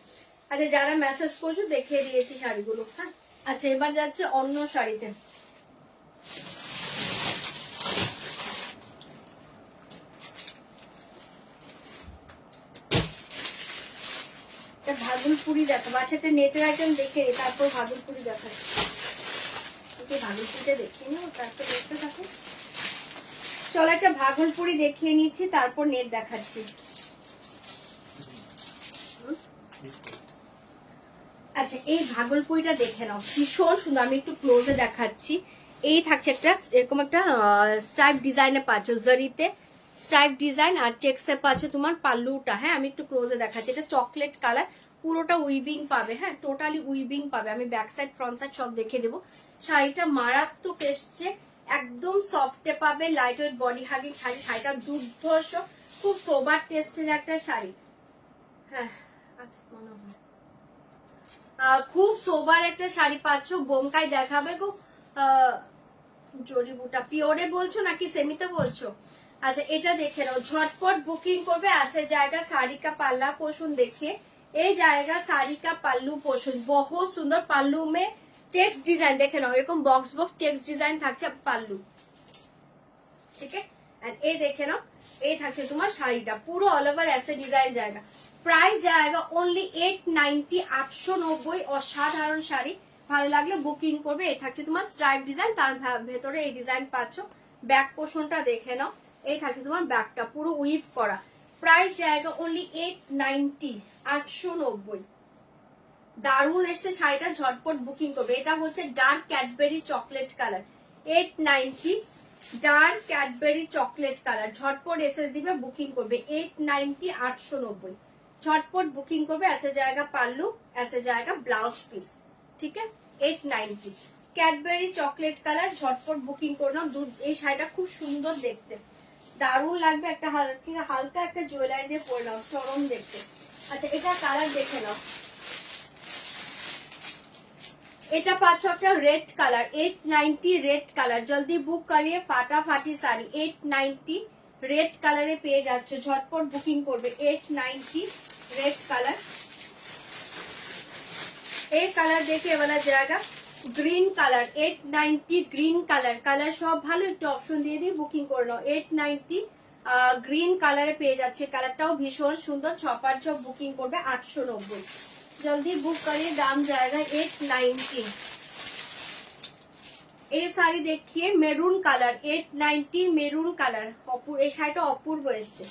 আচ্ছা যারা মেসেজ করছো দেখিয়ে দিয়েছি শাড়িগুলো। হ্যাঁ আচ্ছা এবার যাচ্ছে অন্য শাড়িতে। ভাগলপুরি দেখাবো। আচ্ছা একটা নেটের আইটেম দেখে তারপর ভাগলপুরি দেখাচ্ছি। ভাগলপুরিটা দেখিয়ে নেবো, তারপর দেখতে থাকো। চলো একটা ভাগলপুরি দেখিয়ে নিচ্ছি, তারপর নেট দেখাচ্ছি। আচ্ছা এই ভাগলপুরিটা দেখে নাও, ভীষণ সুন্দর। আমি একটু ক্লোজে দেখাচ্ছি। এই থাকছে একটা এরকম একটা স্ট্রাইপ ডিজাইনে পাচ্ছ, জরিতে স্ট্রাইপ ডিজাইন আর চেকসে পাচ্ছ তোমার পাল্লুটা। হ্যাঁ আমি একটু ক্লোজে দেখাচ্ছি। এটা চকলেট কালার, পুরোটা উইভিং পাবে। হ্যাঁ টোটালি উইভিং পাবে। আমি ব্যাক সাইড ফ্রন্ট সাইড সব দেখে দেবো। শাড়িটা মারাত্মক এসছে, একদম সফটে পাবে, light weight body hugging sari. শাড়িটা দুর্ধর্ষ, খুব সোবার টেস্টের একটা শাড়ি। হ্যাঁ আচ্ছা মনে হয় খুব সোবার একটা শাড়ি পাচ্ছ। বোমকাই দেখাবে গো। জরিবুটা পিওরে বলছো নাকি সেমিতে বলছো? আচ্ছা এটা দেখে নাও, ঝটপট বুকিং করবে। আসে জায়গা শাড়ি কা পাল্লা পোষণ देखिए, এই জায়গা শাড়ি কা পাল্লু পোষণ বহুত সুন্দর। পাল্লু মে চেক্স ডিজাইন দেখে নাও, এরকম বক্স বক্স চেক্স ডিজাইন থাকছে পাল্লু। ঠিক আছে, এই দেখে নাও, এই থাকছে তোমার শাড়িটা পুরো অল ওভার এসে ডিজাইন জায়গা। প্রাইস জায়গা অনলি 890, 890। অসাধারণ শাড়ি, ভালো লাগলে বুকিং করবে। এই থাকছে তোমার স্ট্রাইপ ডিজাইন, তার ভেতরে এই ডিজাইন পাচ্ছ। ব্যাক পোর্শনটা দেখে নাও, এই থাকছে তোমার ব্যাকটা পুরো উইভ করা। প্রাইস জায়গা অনলি 890, 890। দারুণ এসছে শাড়িটা, ঝটপট বুকিং করবে। এটা হচ্ছে dark Cadbury chocolate colour, 890, dark Cadbury chocolate colour. ঝটপট এসএস দিবে, বুকিং করবে। 890, 890, ঝটপট বুকিং করবে। ऐसे जाएगा পাল্লু, ऐसे जाएगा ব্লাউজ পিস। ঠিক আছে, 890 ক্যাডবেরি চকলেট কালার, ঝটপট বুকিং করে নাও। এই শাড়িটা খুব সুন্দর দেখতে, দারুণ লাগবে। একটা হালকা একটা জুয়েলারি দিয়ে পরে নাও, চরম দেখতে। আচ্ছা এটা কালার দেখে নাও, এটা পাচ্ছ একটা রেড কালার, 890 রেড কালার। জলদি বুক করিয়ে ফাটাফাটি শাড়ি 890 রেড কালারে পেয়ে যাচ্ছ, ঝটপট বুকিং করবে। 890 রেড কালার। এই কালার দেখে এবার জায়গা green colour, 890 green colour. Colour সব ভালো, একটু অপশন দিয়ে দিয়ে বুকিং করে নাও। 890 গ্রিন কালারে পেয়ে যাচ্ছে, কালারটাও ভীষণ সুন্দর। 6 বুকিং করবে 890। জলদি বুক করিয়ে দাম জায়গা 890। এই শাড়ি দেখিয়ে মেরুন কালার, 890 মেরুন কালার। এই শাড়িটা অপূর্ব এসছে,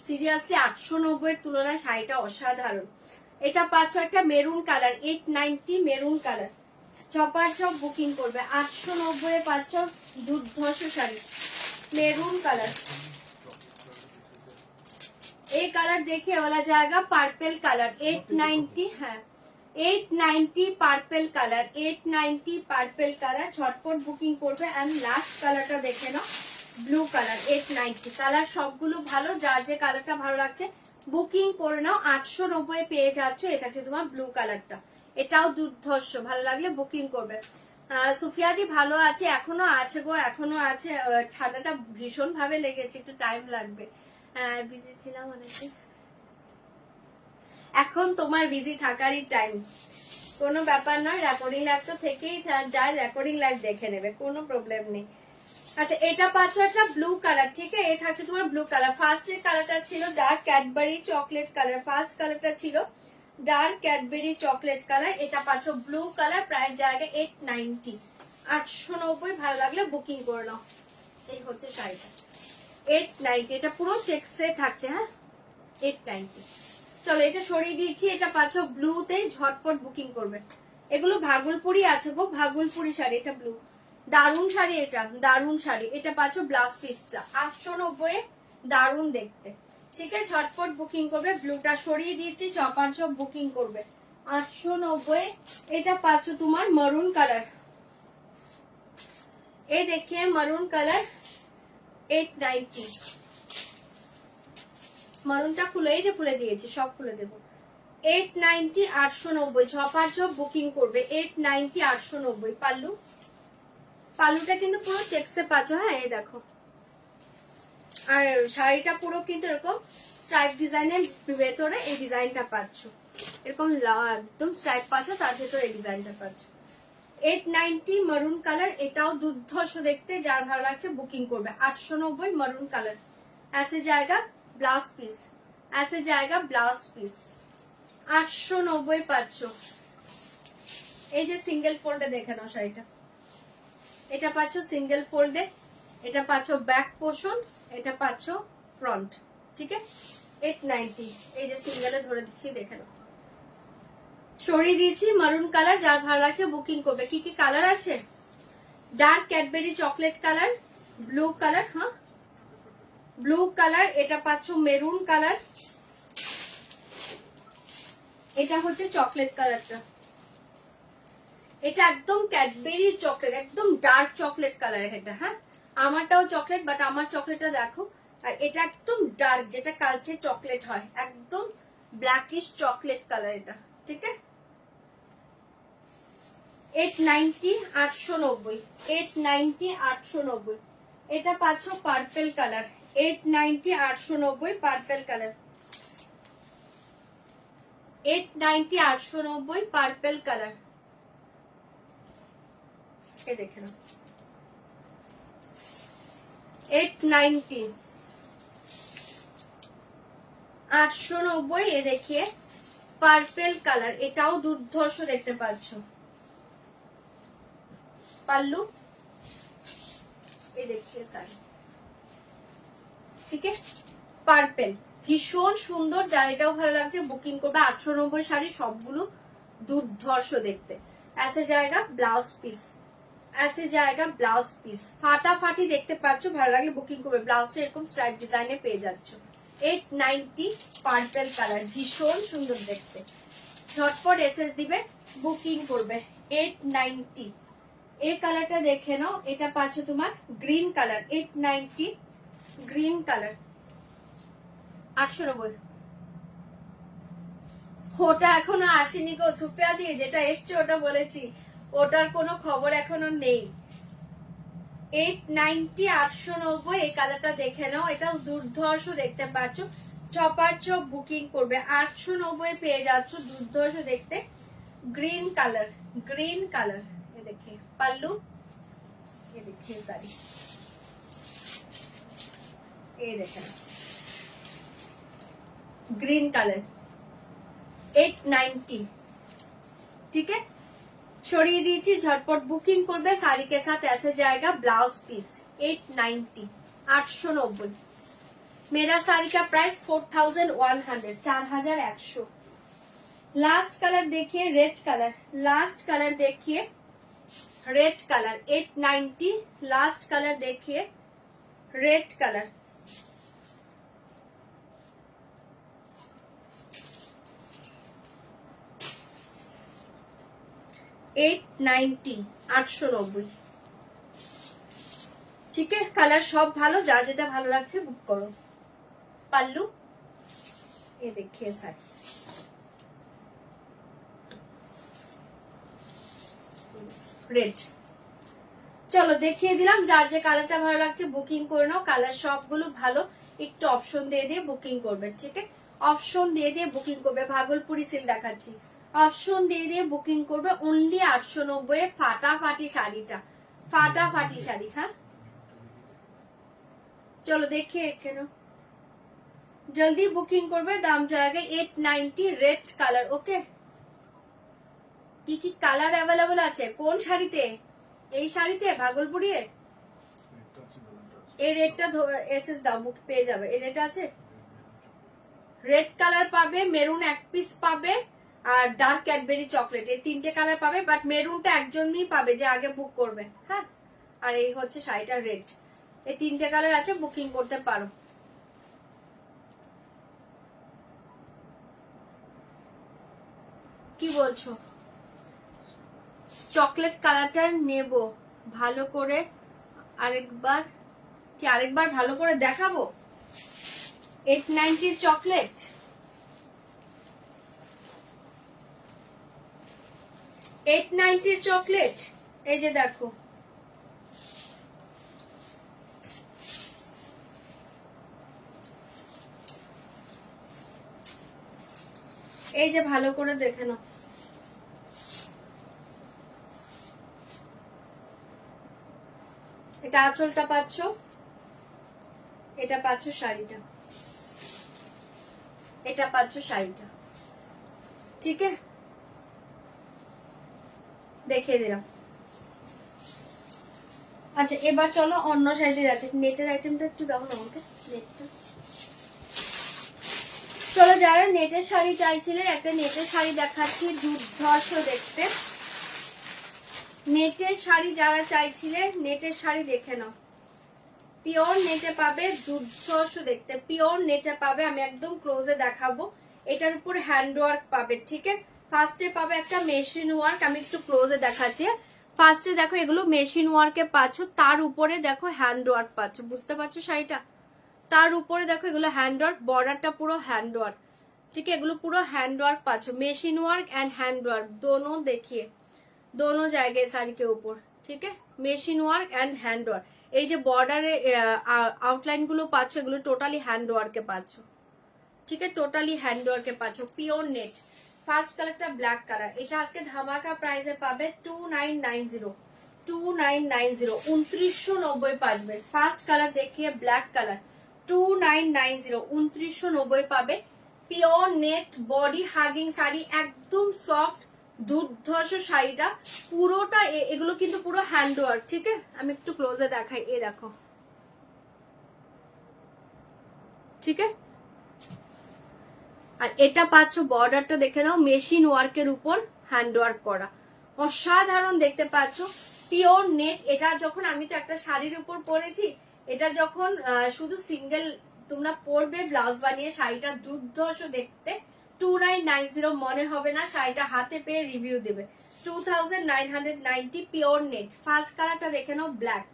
সিরিয়াসলি 890 এর তুলনায় শাড়িটা অসাধারণ। এটা পাচ্ছ একটা maroon colour, 890 maroon colour. Chop booking করবে 890 এ পাচ্ছ দুর্ধর্ষ শাড়ি মেরুন কালার। এই কালার দেখে ওলা জায়গা পার্পেল কালার, 890। হ্যাঁ 890 পার্পেল কালার, 890 পার্পেল কালার। ঝটপট বুকিং করবে। এন্ড লাস্ট কালারটা দেখে নাও, ব্লু কালার, 890। কালার সবগুলো ভালো, যার যে কালারটা ভালো লাগছে বুকিং করে নাও। 890 পেয়ে যাচ্ছ। এটা হচ্ছে তোমার ব্লু কালারটা, এটাও দুর্ধর্ষ, ভালো লাগলে বুকিং করবে। সুফিয়াদি ভালো আছে, এখনো আছে গো, এখনো আছে। ঠান্ডাটা ভীষণ ভাবে লেগেছে, একটু টাইম লাগবে। বিজি ছিলাম অনেকদিন, এখন তোমার বিজি থাকারই টাইম, কোনো ব্যাপার নয়। রেকর্ডিং লাইভ তো থেকেই যায়, রেকর্ডিং লাইভ দেখে নেবে, কোনো প্রবলেম নেই। আচ্ছা এটা পাচ্ছ একটা ব্লু কালার, ঠিক আছে। এটা হচ্ছে তোমার ব্লু কালার। ফার্স্টের কালারটা ছিল dark Cadbury chocolate colour, first কালারটা ছিল ডার্ক ক্যাডবেরি চকলেট কালার। এটা পাচ্ছ ব্লু কালার, প্রাইস জায়গা 890, 890। ভালো লাগলে বুকিং করে নাও। এই হচ্ছে শাড়িটা 890, এটা পুরো চেকসে থাকছে। হ্যাঁ 890। চলো এটা সরিয়ে দিয়েছি, এটা পাচ্ছ ব্লুতে, ঝটপট বুকিং করবে। এগুলো ভাগলপুরি আছে গো, ভাগলপুরি শাড়ি। এটা ব্লু, দারুন শাড়ি, এটা দারুন শাড়ি। এটা পাচ্ছ ব্লাউজ পিসটা 890, দারুন দেখতে, ঠিক আছে। ঝটপট বুকিং করবে। ব্লুটা সরিয়ে দিয়েছি, চপ বুকিং করবে 890। এটা পাচ্ছ তোমার মারুন কালার, এই দেখিয়ে মারুন কালার 890। মারুনটা খুলে, এই যে খুলে দিয়েছি, সব খুলে দেবো। 890, 890। ঝপ বুকিং করবে 890, 890। পাল্লু, পাল্লুটা কিন্তু পুরো চেকসে পাচ্ছ। হ্যাঁ এই দেখো, আর শাড়িটা পুরো কিন্তু এরকম স্ট্রাইপ ডিজাইনের ভেতরে এই ডিজাইনটা পাচ্ছ, এরকম একদম স্ট্রাইপ পাচ্ছ, তার ভেতরে এই ডিজাইনটা পাচ্ছ। 890 মারুন কালার, এটাও দুর্ধর্ষ দেখতে, যার ভালো লাগছে বুকিং করবে। 890 মারুন কালার। ऐसे जाएगा ব্লাউজ পিস, ऐसे जाएगा ব্লাউজ পিস। 890 পাচ্ছ। এই যে সিঙ্গেল ফোল্ডে দেখে নাও শাড়িটা, এটা পাচ্ছ সিঙ্গেল ফোল্ডে, এটা পাচ্ছ ব্যাক পোর্শন, এটা পাচ্ছ ফ্রন্ট, ঠিক আছে। 890, এই যে সিঙ্গেলে ধরে দিচ্ছি, দেখে নাও। সরিয়ে দিয়েছি মারুন কালার, যার ভালো লাগছে বুকিং করবে। কি কি কালার আছে? Dark Cadbury chocolate colour, blue colour, হ্যাঁ ব্লু কালার। এটা পাচ্ছ মেরুন কালার, এটা হচ্ছে চকলেট কালারটা। এটা একদম ক্যাডবেরি চকলেট, একদম ডার্ক চকলেট কালার এটা। হ্যাঁ আমারটাও চকলেট, বাট আমার চকলেটটা দেখো। আর এটা একদম ডার্ক, যেটা কালচে চকলেট হয়, একদম ব্ল্যাকিশ চকলেট কালার এটা, ঠিক আছে। 890, 890, 890, 890। এটা পাচ্ছ purple colour, 890, 890 purple colour. 890, 890 purple colour. এই দেখে নাও 890, 890। এ দেখিয়ে পার্পেল কালার, এটাও দুর্ধর্ষ দেখতে পাচ্ছ। পাল্লু, এই দেখিয়ে শাড়ি, ঠিক আছে। পার্পেল ভীষণ সুন্দর, যার এটাও ভালো লাগছে বুকিং করবে। 890 শাড়ি সবগুলো দুর্ধর্ষ দেখতে। ऐसे जाएगा ব্লাউজ পিস, ऐसे जाएगा ব্লাউজ পিস, ফাটাফাটি দেখতে পাচ্ছ, ভালো লাগলে বুকিং করবে। ব্লাউজটা এরকম স্ট্রাইপ ডিজাইনে পেয়ে যাচ্ছ। 890 পার্পেল কালার, ভীষণ সুন্দর দেখতে। ঝটপট এসএস দিবে বুকিং করবে 890। এই কালারটা দেখে নাও, এটা পাচ্ছ তোমার গ্রিন কালার, 890 গ্রিন কালার, 890। ওটা এখনো আসেনি গো সুফিয়া দিয়ে, যেটা এসছে ওটা বলেছি, ওটার কোনো খবর এখনো নেই। 890 890 এই কালারটা দেখে নাও, এটা দুর্ধর্ষ দেখতে পাচ্ছ, চপার চপ বুকিং করবে 890 পেয়ে যাচ্ছ, দুর্ধর্ষ দেখতে গ্রিন কালার, গ্রিন কালার। এ দেখে পাল্লু, এ দেখে শাড়ি, এ দেখে ग्रीन कलर 890। ठीक है, छोड़िए दीजिए, झटपट बुकिंग करबे, साड़ी के साथ ऐसे जाएगा ब्लाउज पीस 890 890। मेरा साड़ी का प्राइस 4100 4100। लास्ट कलर देखिए रेड कलर, लास्ट कलर देखिए रेड कलर 890। लास्ट कलर देखिए रेड कलर, 890 890। ठीक है, কালার সব ভালো, যার যেটা ভালো লাগছে বুক করো। পাল্লু, এ দেখিয়ে শাড়ি, রেড। চলো দেখিয়ে দিলাম, যার যে কালারটা ভালো লাগছে বুকিং করে নাও। কালার সবগুলো ভালো, একটু অপশন দিয়ে দিয়ে বুকিং করবে। ঠিক আছে, অপশন দিয়ে দিয়ে বুকিং করবে। ভাগলপুরি সিল্ক দেখাচ্ছি, অপশন দিয়ে দিয়ে বুকিং করবে। অনলি 890 এ ফাটাফাটি শাড়িটা, ফাটাফাটি শাড়ি। হ্যাঁ চলো দেখিয়ে কেন, জলদি বুকিং করবে, দাম জায়গা 890 রেড কালার। ওকে, কি কি কালার অ্যাভেলেবল আছে কোন শাড়িতে? এই শাড়িতে ভাগলপুরি এই রেডটা এসএস দাও, বুক পেয়ে যাবে। এই রেড আছে, রেড কালার পাবে, মেরুন এক পিস পাবে, আর ডার্ক ক্যাডবেরি চকলেট, এই তিনটে কালার পাবে। বাট মেরুনটা একজনই পাবে যে আগে বুক করবে। হ্যাঁ, আর এই হচ্ছে শাড়িটা রেড। এই তিনটে কালার আছে, বুকিং করতে পারো। কি বলছো? চকলেট কালারটা নেব ভালো করে, আরেকবার কি আরেকবার ভালো করে দেখাবো? 890 চকলেট, 890 চকলেট। এই যে দেখো, এই যে ভালো করে দেখে নাও। এটা আঁচলটা পাচ্ছ, এটা পাচ্ছ শাড়িটা, এটা পাচ্ছ শাড়িটা। ঠিক আছে, দেখিয়ে দিলাম। আচ্ছা এবার চলো অন্য শাড়িতে যাচ্ছে। নেটের আইটেমটা একটু দাও না আমাকে, নেটটা। চলো, যারা নেটের শাড়ি চাইছিলে, একটা নেটের শাড়ি দেখাচ্ছি, দুর্ধর্ষ দেখতে। নেটের শাড়ি যারা চাইছিলে, নেটের শাড়ি দেখে নাও। পিওর নেটে পাবে, দুর্ধর্ষ দেখতে, পিওর নেটে পাবে। আমি একদম ক্লোজে দেখাবো। এটার উপর হ্যান্ড ওয়ার্ক পাবে। ঠিক আছে, ফার্স্টে পাবে একটা মেশিন ওয়ার্ক, আমি একটু ক্লোজে দেখাচ্ছি। ফার্স্টে দেখো এগুলো মেশিন ওয়ার্কে পাচ্ছ, তার উপরে দেখো হ্যান্ড ওয়ার্ক পাচ্ছ। বুঝতে পারছো শাড়িটা? তার উপরে দেখো এগুলো হ্যান্ড ওয়ার্ক, বর্ডারটা পুরো হ্যান্ড ওয়ার্ক। ঠিক আছে, এগুলো পুরো হ্যান্ড ওয়ার্ক পাচ্ছ, machine work and hand work दोनों। देखिए दोनों জায়গায় শাড়ি के ऊपर। ঠিক আছে, machine work and hand work. এই যে বর্ডারে আউটলাইন গুলো পাচ্ছ, এগুলো টোটালি হ্যান্ড ওয়ার্কে পাচ্ছ। ঠিক আছে, টোটালি হ্যান্ড ওয়ার্কে পাচ্ছ, পিওর নেট। ফার্স্ট কালারটা ব্ল্যাক কালার, এটা আজকে ধামাকা প্রাইসে পাবে 2990 2990 2990 পাবে। ফার্স্ট কালার দেখিয়ে ব্ল্যাক কালার 2990 2990 পাবে। Pure net body hugging sari, একদম সফট দুর্ধর্ষ শাড়িটা পুরোটা। এগুলো কিন্তু পুরো হ্যান্ড ওয়ার্ক। ঠিক আছে, আমি একটু ক্লোজে দেখাই, এ দেখো। ঠিক আছে, আর এটা পাচ্ছ বর্ডারটা দেখে নাও, মেশিন ওয়ার্কের উপর হ্যান্ড ওয়ার্ক করা, অসাধারণ দেখতে পাচ্ছ, পিওর নেট। এটা যখন আমি তো একটা শাড়ির উপর পরেছি, এটা যখন শুধু সিঙ্গেল তোমরা পরবে ব্লাউজ বানিয়ে, শাড়িটা দুর্ধর্ষ দেখতে, 2990 মনে হবে না, শাড়িটা হাতে পেয়ে রিভিউ দেবে। 2990 পিওর নেট। ফার্স্ট কালারটা দেখে নাও, ব্ল্যাক।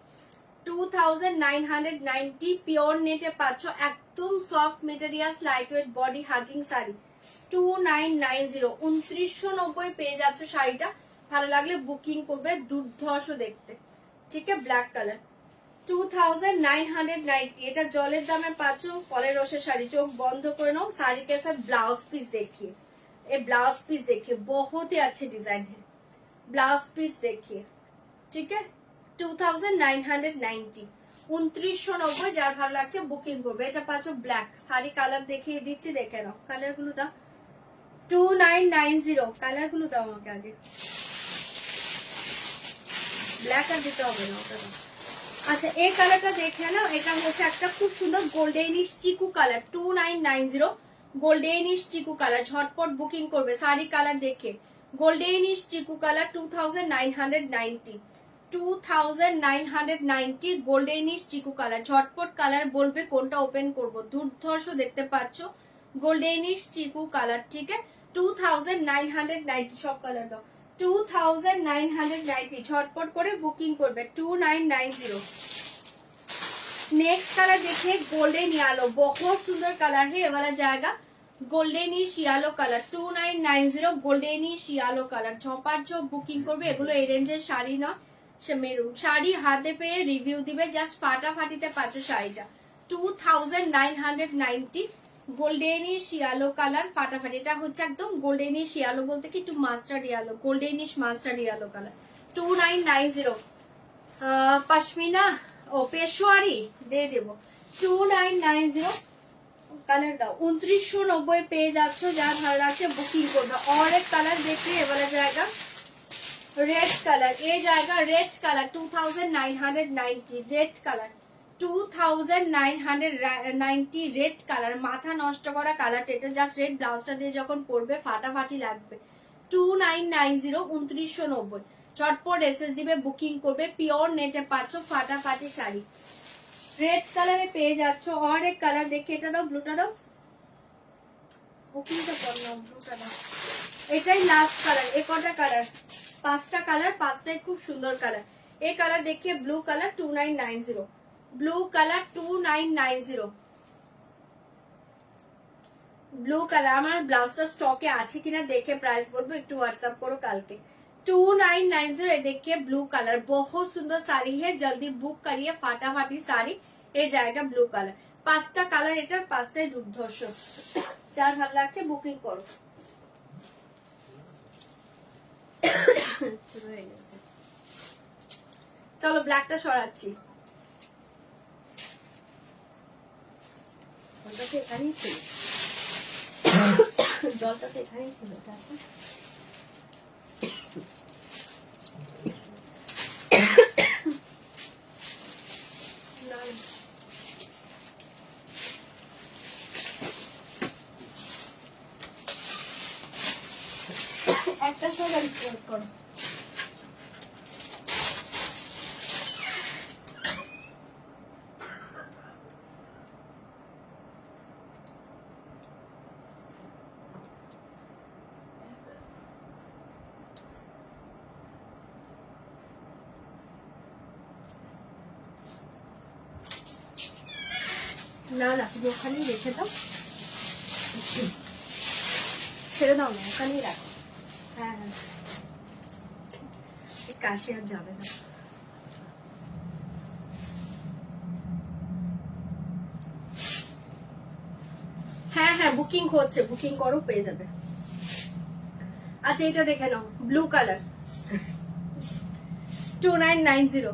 2990 পিওর নেটে পাচ্ছ, একদম soft materials, light weight body hugging sari. 2990 2990 পেয়ে যাচ্ছ শাড়িটা। ভালো লাগলে বুকিং করবে, দুর্ধর্ষ দেখতে। ঠিক আছে, ব্ল্যাক কালার 2990। এটা জলের দামে পাচ্ছ, কলের রসের শাড়ি। চোখ বন্ধ করে নাও, শাড়ি के साथ ब्लाउज पीस देखिए, ये ब्लाउज पीस देखिए, बहुत ही अच्छे डिजाइन है। ब्लाउज पीस देखिए, ठीक है। 2990 2990। যার ভালো লাগছে বুকিং করবে। এটা পাচ্ছ ব্ল্যাক শাড়ি। কালার দেখিয়ে দিচ্ছি, দেখে নাও কালার গুলো দাও। 2990 কালার গুলো দাও আমাকে আগে। ব্ল্যাক আর দিতে হবে না, ওটা দাও। আচ্ছা, এই কালারটা দেখে নাও, এটা হচ্ছে একটা খুব সুন্দর গোল্ডেনিশ চিকু কালার। 2990 গোল্ডেনিশ চিকু কালার। ঝটপট বুকিং করবে শাড়ি কালার দেখে। গোল্ডেনিশ চিকু কালার 2990 2990 গোল্ডেনিশ চিকু কালার। ঝটপট কালার বলবে কোনটা ওপেন করব। দুর্ধর্ষ দেখতে পাচ্ছ গোল্ডেনিশ চিকু কালার, ঠিক আছে। 2990 সব কালার দাও। 2990 ঝটপট করে বুকিং করবে। 2990। नेक्स्ट कलर देखिए, गोल्डन येलो। बहुत सुंदर कलर है ये वाला जाएगा, goldenish yellow colour. 2990 goldenish yellow colour. झपाट झप बुकिंग করবে। এগুলো এই রেঞ্জের শাড়ি না, সে মেরুন শাড়ি। হাতে পেয়ে রিভিউ দিবে, জাস্ট ফাটাফাটিতে পাচ্ছ শাড়িটা। 2990 গোল্ডেনিশ येलो কালার, ফাটাফাটি। এটা হচ্ছে একদম গোল্ডেনিশ येलो বলতে কি একটু mustard yellow, goldenish mustard yellow colour. 2990 pashmina ও পেশোয়ারি দিয়ে দেবো। 2990 কালার দাও। 2990 পেয়ে যাচ্ছ। যার ভালো লাগছে বুকিং করবে। और एक कलर देखिए, ये वाला जाएगा रेड कलर। ये जाएगा red colour 2990 red colour 2990 red colour. মাথা নষ্ট করা কালার। এটা জাস্ট রেড ব্লাউজটা দিয়ে যখন পরবে ফাটাফাটি লাগবে। 2990 2990 চটপট এসএস দিবে, বুকিং করবে। পিওর নেটে পাচ্ছ ফাটাফাটি শাড়ি। রেড কালারে পেয়ে যাচ্ছ। और एक কালার দেখে, এটা দাও, ব্লুটা দাও। বুকিংটা করলাম, ব্লুটা দাও। এটাই লাস্ট কালার। এ কটা কালার, পাঁচটা কালার, পাঁচটাই খুব সুন্দর কালার। এই কালার দেখিয়ে blue colour 2990 blue colour 2990 blue colour. আমার ব্লাউজটা স্টকে আছে কিনা দেখে প্রাইস বলবো, একটু হোয়াটসঅ্যাপ করো কালকে। 2990 देखिए ब्लू कलर। बहुत सुंदर साड़ी है, जल्दी बुक करिए, फाटाफाटी साड़ी। ये जाएगा ब्लू कलर। पांचटा कलर, एटार पांचटाई दुर्धर्ष। যার ভালো লাগছে বুকিং করো। চলো ব্ল্যাকটা সরাচ্ছি। জলটা তো এখানেই ছিল, জলটা তো এখানেই ছিল। একটা সোডা করো। না না, তুমি ওখানেই রেখে দাও, ছেড়ে দাও না, ওখানেই রাখো। হ্যাঁ হ্যাঁ, কাশি আর যাবে না। হ্যাঁ হ্যাঁ, বুকিং হচ্ছে, বুকিং করো, পেয়ে যাবে। আচ্ছা, এটা দেখে নাও, ব্লু কালার 2990।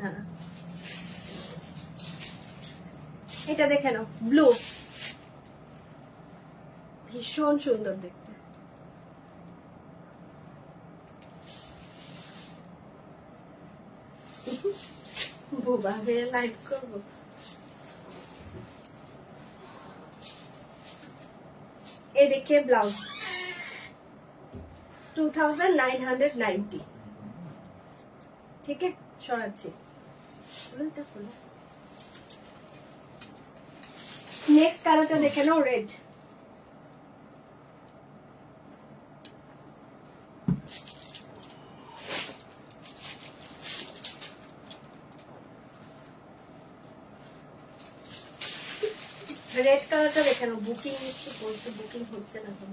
না, এটা দেখে নাও, ব্লু, ভীষণ সুন্দর দেখতে। বোবা হয়ে লাইক করবো। এই দেখে ব্লাউজ 2990। ঠিক আছে, সরাচ্ছি। নেক্সট কালারটা দেখে নাও, রেড। রেড কালারটা দেখে নাও, বুকিং নিচ্ছে বলছে, বুকিং হচ্ছে না কেন?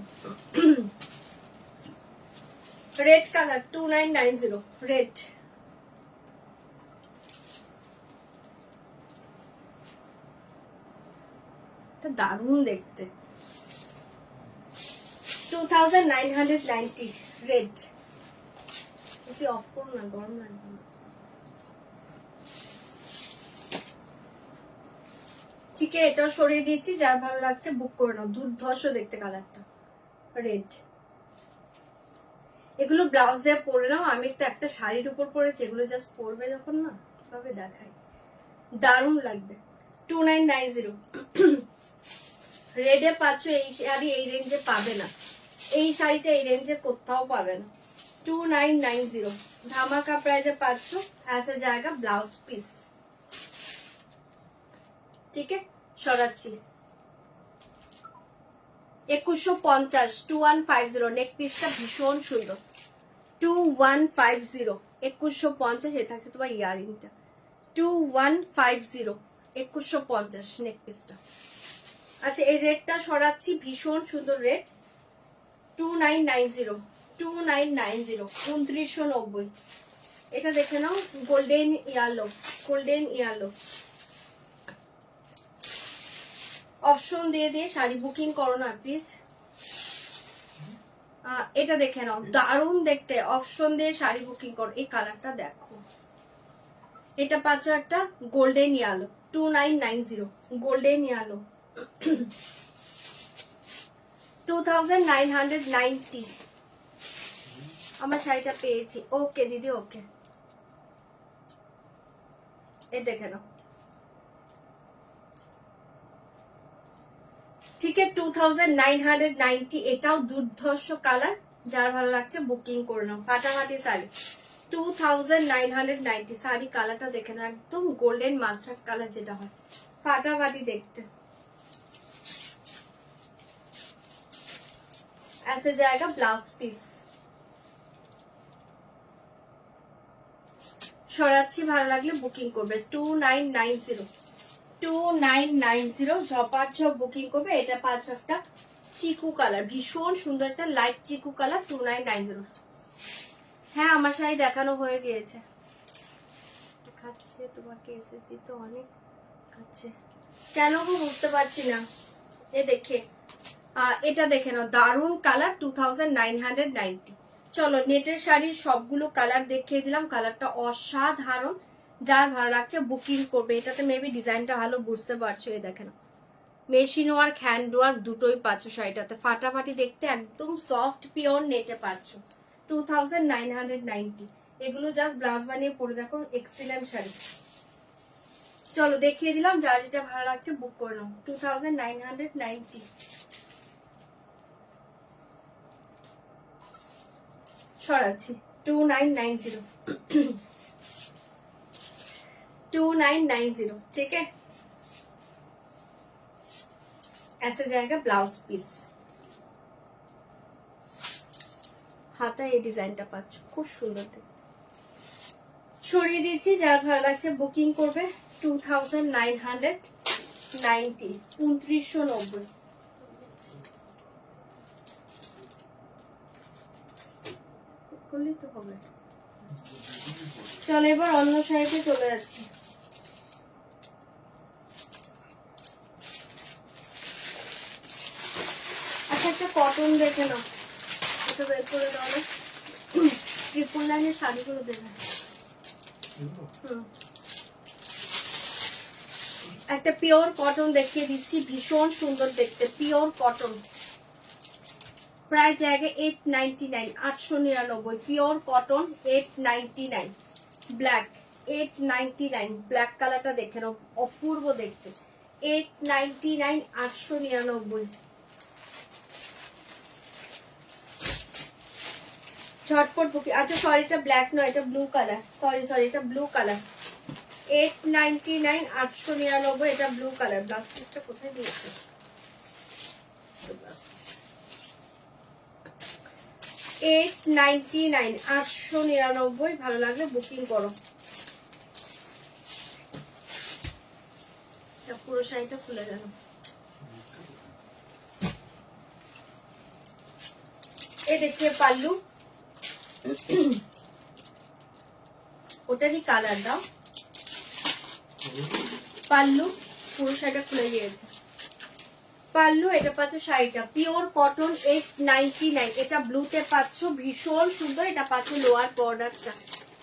Red colour 2990, red. দারুণ দেখতে, 2990, রেড। এসি অফ করো না, গরম লাগবে না। ঠিক আছে, এটাও সরিয়ে দিয়েছি, যার ভালো লাগছে বুক করে নাও। দুর্ধর্ষ দেখতে কালারটা, রেড। এগুলো ব্লাউজ দিয়ে পরে নাও। আমি তো একটা শাড়ির উপর পরেছি, এগুলো জাস্ট পরবে যখন না, কিভাবে দেখাই, দারুণ লাগবে। 2990, রেডে পাচ্ছ। এই শাড়ি এই রেঞ্জে পাবে না, এই শাড়িটা এই রেঞ্জে কোথাও পাবে না। 2990 ধামাকা প্রাইজে পাচ্ছ। ऐसा जाएगा ব্লাউজ পিস। ঠিক আছে, সরাচ্ছি। 2150, 2150, নেক পিসটা ভীষণ সুন্দর। 2150, 2150। এ থাকছে তোমার ইয়ারিংটা। 2150, 2150 নেক পিসটা। আচ্ছা, এই রেডটা সরাচ্ছি, ভীষণ সুন্দর রেড। 2990, 2990, 2990। এটা দেখে নাও, golden yellow, golden yellow. Option দিয়ে দিয়ে শাড়ি বুকিং করো না প্লিজ। এটা দেখে নাও, দারুণ দেখতে, অপশন দিয়ে শাড়ি বুকিং করো। এই কালারটা দেখো, এটা পাচ্ছ একটা গোল্ডেন ইয়েলো, 2990, গোল্ডেন ইয়েলো। 2990। আমার শাড়িটা পেয়েছি। ওকে দিদি, ওকে। এই দেখে নাও, ঠিক আছে। 2990, এটাও দুর্ধর্ষ কালার, যার ভালো লাগছে বুকিং করে নাও। ফাটাফাটি শাড়ি, 2990 শাড়ি। কালারটা দেখে নাও, একদম গোল্ডেন মাস্টার্ড কালার যেটা হয়, ফাটাফাটি দেখতে। ऐसे जाएगा ব্লাউজ পিস। সরাচ্ছি, ভালো লাগলে বুকিং করবে। 2990, 2990 ঝপার ঝপ বুকিং করবে। এটা পাঁচ একটা চিকু কালার, ভীষণ সুন্দর একটা লাইট চিকু কালার, 2990। হ্যাঁ, আমার শাড়ি দেখানো হয়ে গিয়েছে। খাচ্ছে তোমাকে এসএসডি তো অনেক খাচ্ছে, কেন গো বুঝতে পারছি না। এ দেখে, এটা দেখে নাও, দারুণ কালার, 2990। চলো, নেটের শাড়ির সবগুলো কালার দেখিয়ে দিলাম। কালারটা অসাধারণ, যার ভালো লাগছে বুকিং করবে। এটাতে মেবি ডিজাইনটা ভালো বুঝতে পারছো। এই দেখে নাও, মেশিন ওয়ার্ক হ্যান্ড ওয়ার্ক দুটোই পাচ্ছ শাড়িটাতে, ফাটাফাটি দেখতে, একদম সফট পিওর নেটে পাচ্ছ। 2990। এগুলো জাস্ট ব্লাউজ বানিয়ে পরে দেখো, এক্সিলেন্ট শাড়ি। চলো দেখিয়ে দিলাম, যার যেটা ভালো লাগছে বুক করে নাও। 2990। সরাচ্ছি, 2990, 2990। ठीक है, ऐसे जाएगा ब्लाउज पीस। হাতা এই ডিজাইনটা পাচ্ছ, খুব সুন্দর দেখতে। সরিয়ে দিচ্ছি, যার ভালো লাগছে বুকিং করবে। 2990, 2990। করলেই তো হবে। চলো এবার অন্য শাড়িতে চলে যাচ্ছি। আচ্ছা, একটা কটন দেখে নাও, এটা বের করে দাও না। ট্রিপল লাইনের শাড়িগুলো দেখে। একটা পিওর কটন দেখিয়ে দিচ্ছি, ভীষণ সুন্দর দেখতে, পিওর কটন। প্রায় জায়গায় 899, 899। Pure cotton 899, black 899। ব্ল্যাক কালারটা দেখে নাও, অপূর্ব দেখতে। 899, 899। ঝটপট বুকিং। আচ্ছা সরি, এটা ব্ল্যাক নয়, এটা ব্লু কালার। সরি, এটা ব্লু কালার। 899 899 এটা ব্লু কালার। ব্লাউজ পিসটা কোথায় দিয়েছে? 899 899 ভালো লাগলে বুকিং করো। পুরো শাড়িটা খুলে গেল। এই দেখিয়ে পাল্লু, ওটারই কালার দাও। পাল্লু পুরো শাড়িটা খুলে গিয়েছে। পাল্লু এটা পাচ্ছ শাড়িটা পিওর কটন 899, এটা ব্লুতে পাচ্ছ ভীষণ সুন্দর। এটা পাচ্ছ লোয়ার বর্ডারটা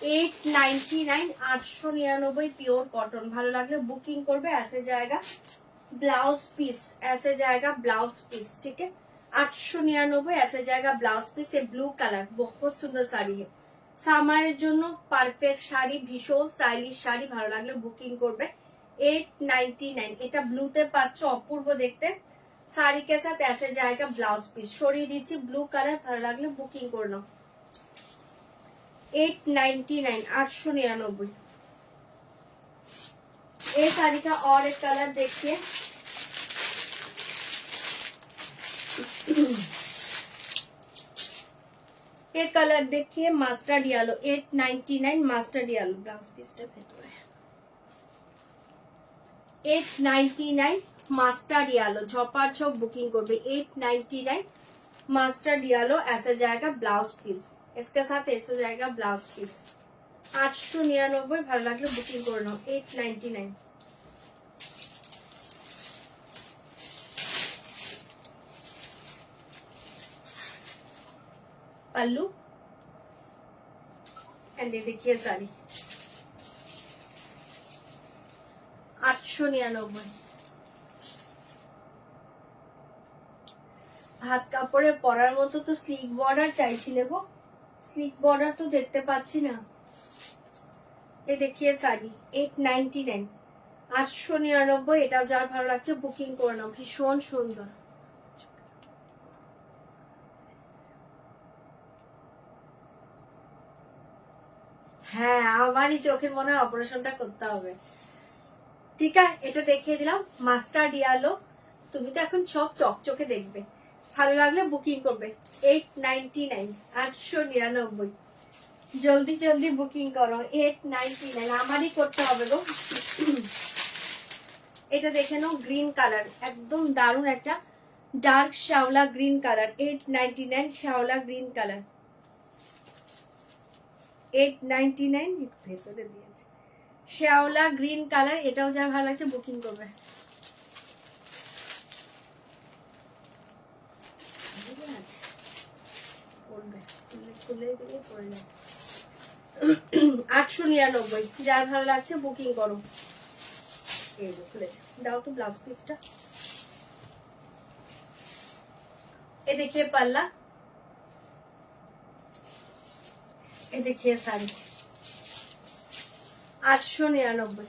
899 899 পিওর কটন। ভালো লাগলে বুকিং করবে। ऐसे जाएगा ब्लाउज पीस, ऐसे जाएगा ब्लाउज पीस, ठीक है 899 ऐसे जाएगा ब्लाउज पीस। ये ब्लू कलर बहुत सुंदर শাড়ি है, সামারের জন্য পারফেক্ট শাড়ি, ভীষণ স্টাইলিশ শাড়ি। ভালো লাগলে বুকিং করবে। 899 এটা ব্লুতে পাচ্ছ অপূর্ব দেখতে। শাড়ি के साथ ऐसे जाएगा ब्लाउज पीस। সরিয়ে দিচ্ছি ব্লু কালার। ভালো লাগলে বুকিং করে নাও। 899 899। ये साड़ी का और एक कलर देखिए, ये कलर देखिए mustard yellow 899 mustard yellow. Blouse पीसটা ভেতরে 899 मास्टर्ड येलो झपाझप बुकिंग করবে। 899 मास्टर्ड येलो ऐसा जाएगा ब्लाउज पीस, इसके साथ ऐसा जाएगा ब्लाउज पीस। 899 ভালো লাগলে বুকিং করে নাও। 899। पल्लू एंड ये देखिए साड़ी 899। হাত কাপড়ে পরার মতো তো স্লিক বর্ডার চাইছিলে গো, স্লিক বর্ডার তো দেখতে পাচ্ছি না। ये देखिए साड़ी 899 899। এটাও যার ভালো লাগছে বুকিং করে নাও। ভীষণ সুন্দর। হ্যাঁ আমারই চোখের মনে হয় অপারেশনটা করতে হবে। ঠিক আছে এটা দেখিয়ে দিলাম মাস্টার্ড ইয়েলো। তুমি তো এখন সব চকচকে দেখবে। ভালো লাগলে বুকিং করবে। 899 899। জলদি জলদি বুকিং করো। 899 আমারই করতে হবে গো। এটা দেখে নাও গ্রিন কালার, একদম দারুণ একটা ডার্ক শ্যাওলা গ্রিন কালার। 899 শ্যাওলা গ্রিন কালার 899 ভেতরে দিয়েছে শ্যাওলা গ্রিন কালার। এটাও যার ভালো লাগছে বুকিং করবে। 899 যার ভালো লাগছে বুকিং করো। খুলেছে দাও তো ব্লাউজ পিসটা। ये देखिए पल्ला, ये देखिए sari 899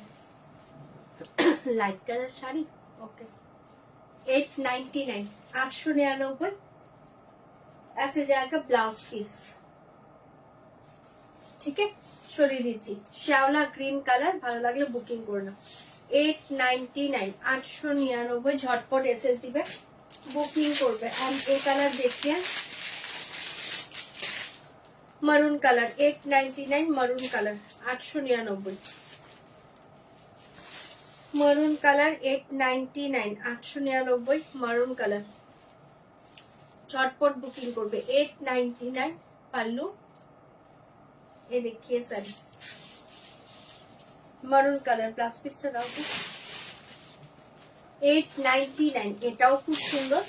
light colour sari. Okay 899 899 ऐसे जाएगा ब्लाउज पीस, ठीक है। সরিয়ে দিচ্ছি শ্যাওলা গ্রিন কালার। ভালো লাগলে বুকিং করে নাও। 899 899 ঝটপট এসএস দিবে বুকিং করবে। এন্ড এই কালার देखिए maroon colour 899 maroon colour 899 maroon colour 899 899 maroon colour झटपट बुकिंग করবে। 899 পাল্লু। ये देखिए साड़ी मरून कलर ब्लाउज পিসটা দাও তো। 899 এটাও খুব সুন্দর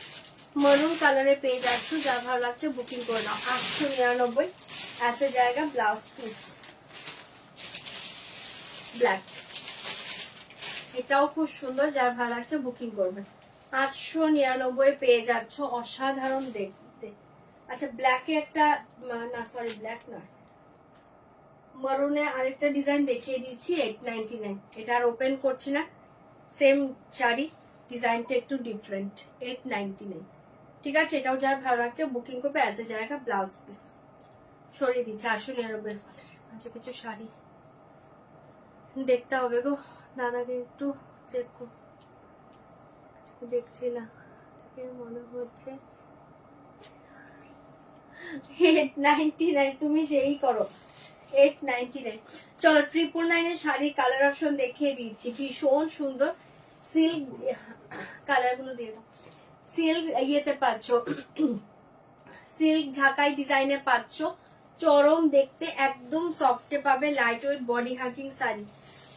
मरून কালারে পেয়ে যাচ্ছ। যা ভালো লাগছে বুকিং করে নাও। 899 ऐसे जाएगा ब्लाउज पीस ব্ল্যাক। এটাও খুব সুন্দর, যার ভালো লাগছে বুকিং করবে। 899 পেয়ে যাচ্ছ। অসাধারণ দেখতে। আচ্ছা ব্ল্যাকে একটা না সরি ব্ল্যাক নয় মরুনে আরেকটা ডিজাইন দেখিয়ে দিচ্ছি 899। এটা আর ওপেন করছি না, সেম শাড়ি ডিজাইনটা একটু ডিফারেন্ট। 899 ঠিক আছে। এটাও যার ভালো লাগছে বুকিং করবে। ऐसे जाएगा ব্লাউজ পিস। সরিয়ে দিচ্ছে 899। আচ্ছা কিছু শাড়ি দেখতে হবে গো, দাদাকে একটু চেক দেখছিলাম, মনে হচ্ছে 899, তুমি সেই করো 899। চলো 999 শাড়ির কালার অপশন দেখিয়ে দিচ্ছি, ভীষণ সুন্দর সিল্ক কালার গুলো দিয়ে দাও। সিল্ক ইয়েতে পাচ্ছ, সিল্ক ঝাঁকাই ডিজাইনে পাচ্ছ, চরম দেখতে, একদম সফটে পাবে, লাইট ওয়েট বডি হাকিং শাড়ি।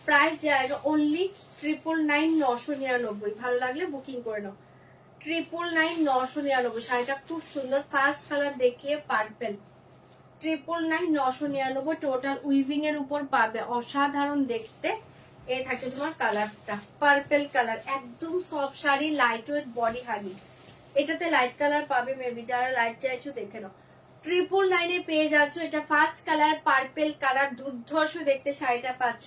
প্রাইস জায়গা অনলি 999, 999। ভালো লাগলে বুকিং করে নাও। 999, 999। শাড়িটা খুব সুন্দর, ফার্স্ট কালার দেখিয়ে পার্পেল। 999, 999 টোটাল উইভিং এর উপর পাবে, অসাধারণ দেখতে। এই থাকে তোমার কালারটা পার্পেল কালার, একদম soft sari, light weight body hugging. এটাতে লাইট কালার পাবে, মেবি যারা লাইট চাইছো দেখে নাও। 999 পেয়ে যাচ্ছ, এটা ফার্স্ট কালার পার্পেল কালার, দুর্ধর্ষ দেখতে শাড়িটা পাচ্ছ।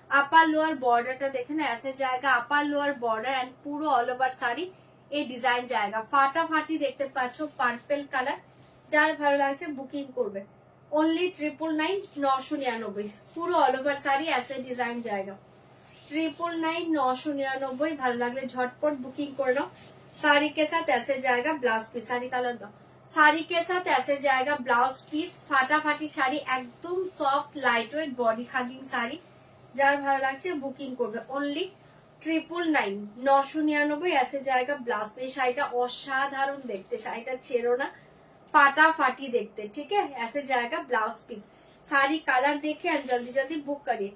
আপার লোয়ার বর্ডারটা দেখে না, ऐसे জায়গা আপার লোয়ার বর্ডার এন্ড পুরো অল ওভার শাড়ি এই ডিজাইন জায়গা, ফাটাফাটি দেখতে পাচ্ছ, পার্পেল কালার। যার ভালো লাগছে বুকিং করবে, অনলি 999, 999। পুরো অল ওভার শাড়ি ऐसे ডিজাইন জায়গা, 999, 999। ভালো লাগলে ঝটপট বুকিং করে নাও। साड़ी के साथ ऐसे जाएगा ब्लाउज पीस, साड़ी कलर दो, साड़ी के साथ ऐसे जाएगा ब्लाउज पीस, फाटाफाटी শাড়ি, একদম soft light weight body hugging sari. যার ভালো লাগছে বুকিং করবে, অনলি 999, 999 ऐसे जाएगा ब्लाउज पीस। শাড়িটা অসাধারণ দেখতে, শাড়িটা ছেড়ো না, ফাটাফাটি দেখতে, ঠিক আছে। ऐसे जाएगा ब्लाउज पीस, साड़ी कलर देखे और जल्दी जल्दी बुक करिए।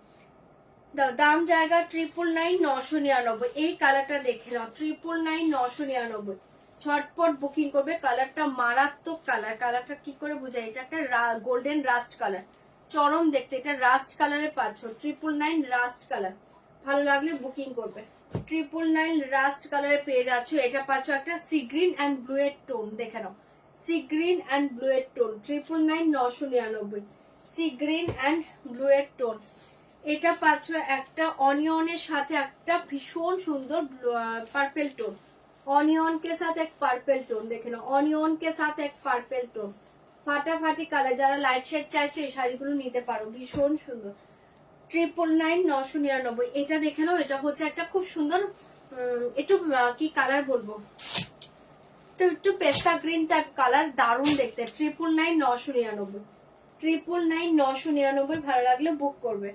দাম জায়গা 999, 999। এই কালারটা দেখে নাও, 999, 999। ঝটপট বুকিং করবে, কালারটা মারাত্মক কালার। কালারটা কি করে বোঝাই, এটা একটা গোল্ডেন রাস্ট কালার, চরম দেখতে, এটা রাস্ট কালারে পাচ্ছ। 999 রাস্ট কালার, ভালো লাগলে বুকিং করবে। 999 রাস্ট কালারে পেয়ে যাচ্ছ। এটা পাচ্ছ একটা সি গ্রিন অ্যান্ড ব্লু এর টোন, দেখে নাও, সি গ্রিন অ্যান্ড ব্লু এর tone. 999, 999, sea green and blue এর টোন। এটা পাচ্ছ একটা অনিয়নের সাথে একটা ভীষণ সুন্দর পার্পেল টোন, অনিয়ন কে সাথ এক পার্পেল টোন, দেখে নাও, অনিয়ন কে সাথ এক পার্পেল টোন, ফাটাফাটি কালার। যারা লাইট শেড চাইছো এই শাড়িগুলো নিতে পারো, ভীষণ সুন্দর। 999, 999। এটা দেখে নাও, এটা হচ্ছে একটা খুব সুন্দর, একটু কি কালার বলবো, তো একটু পেস্তা গ্রিন টাইপ কালার, দারুণ দেখতে। 999, 999, 999, 999। ভালো লাগলে বুক করবে।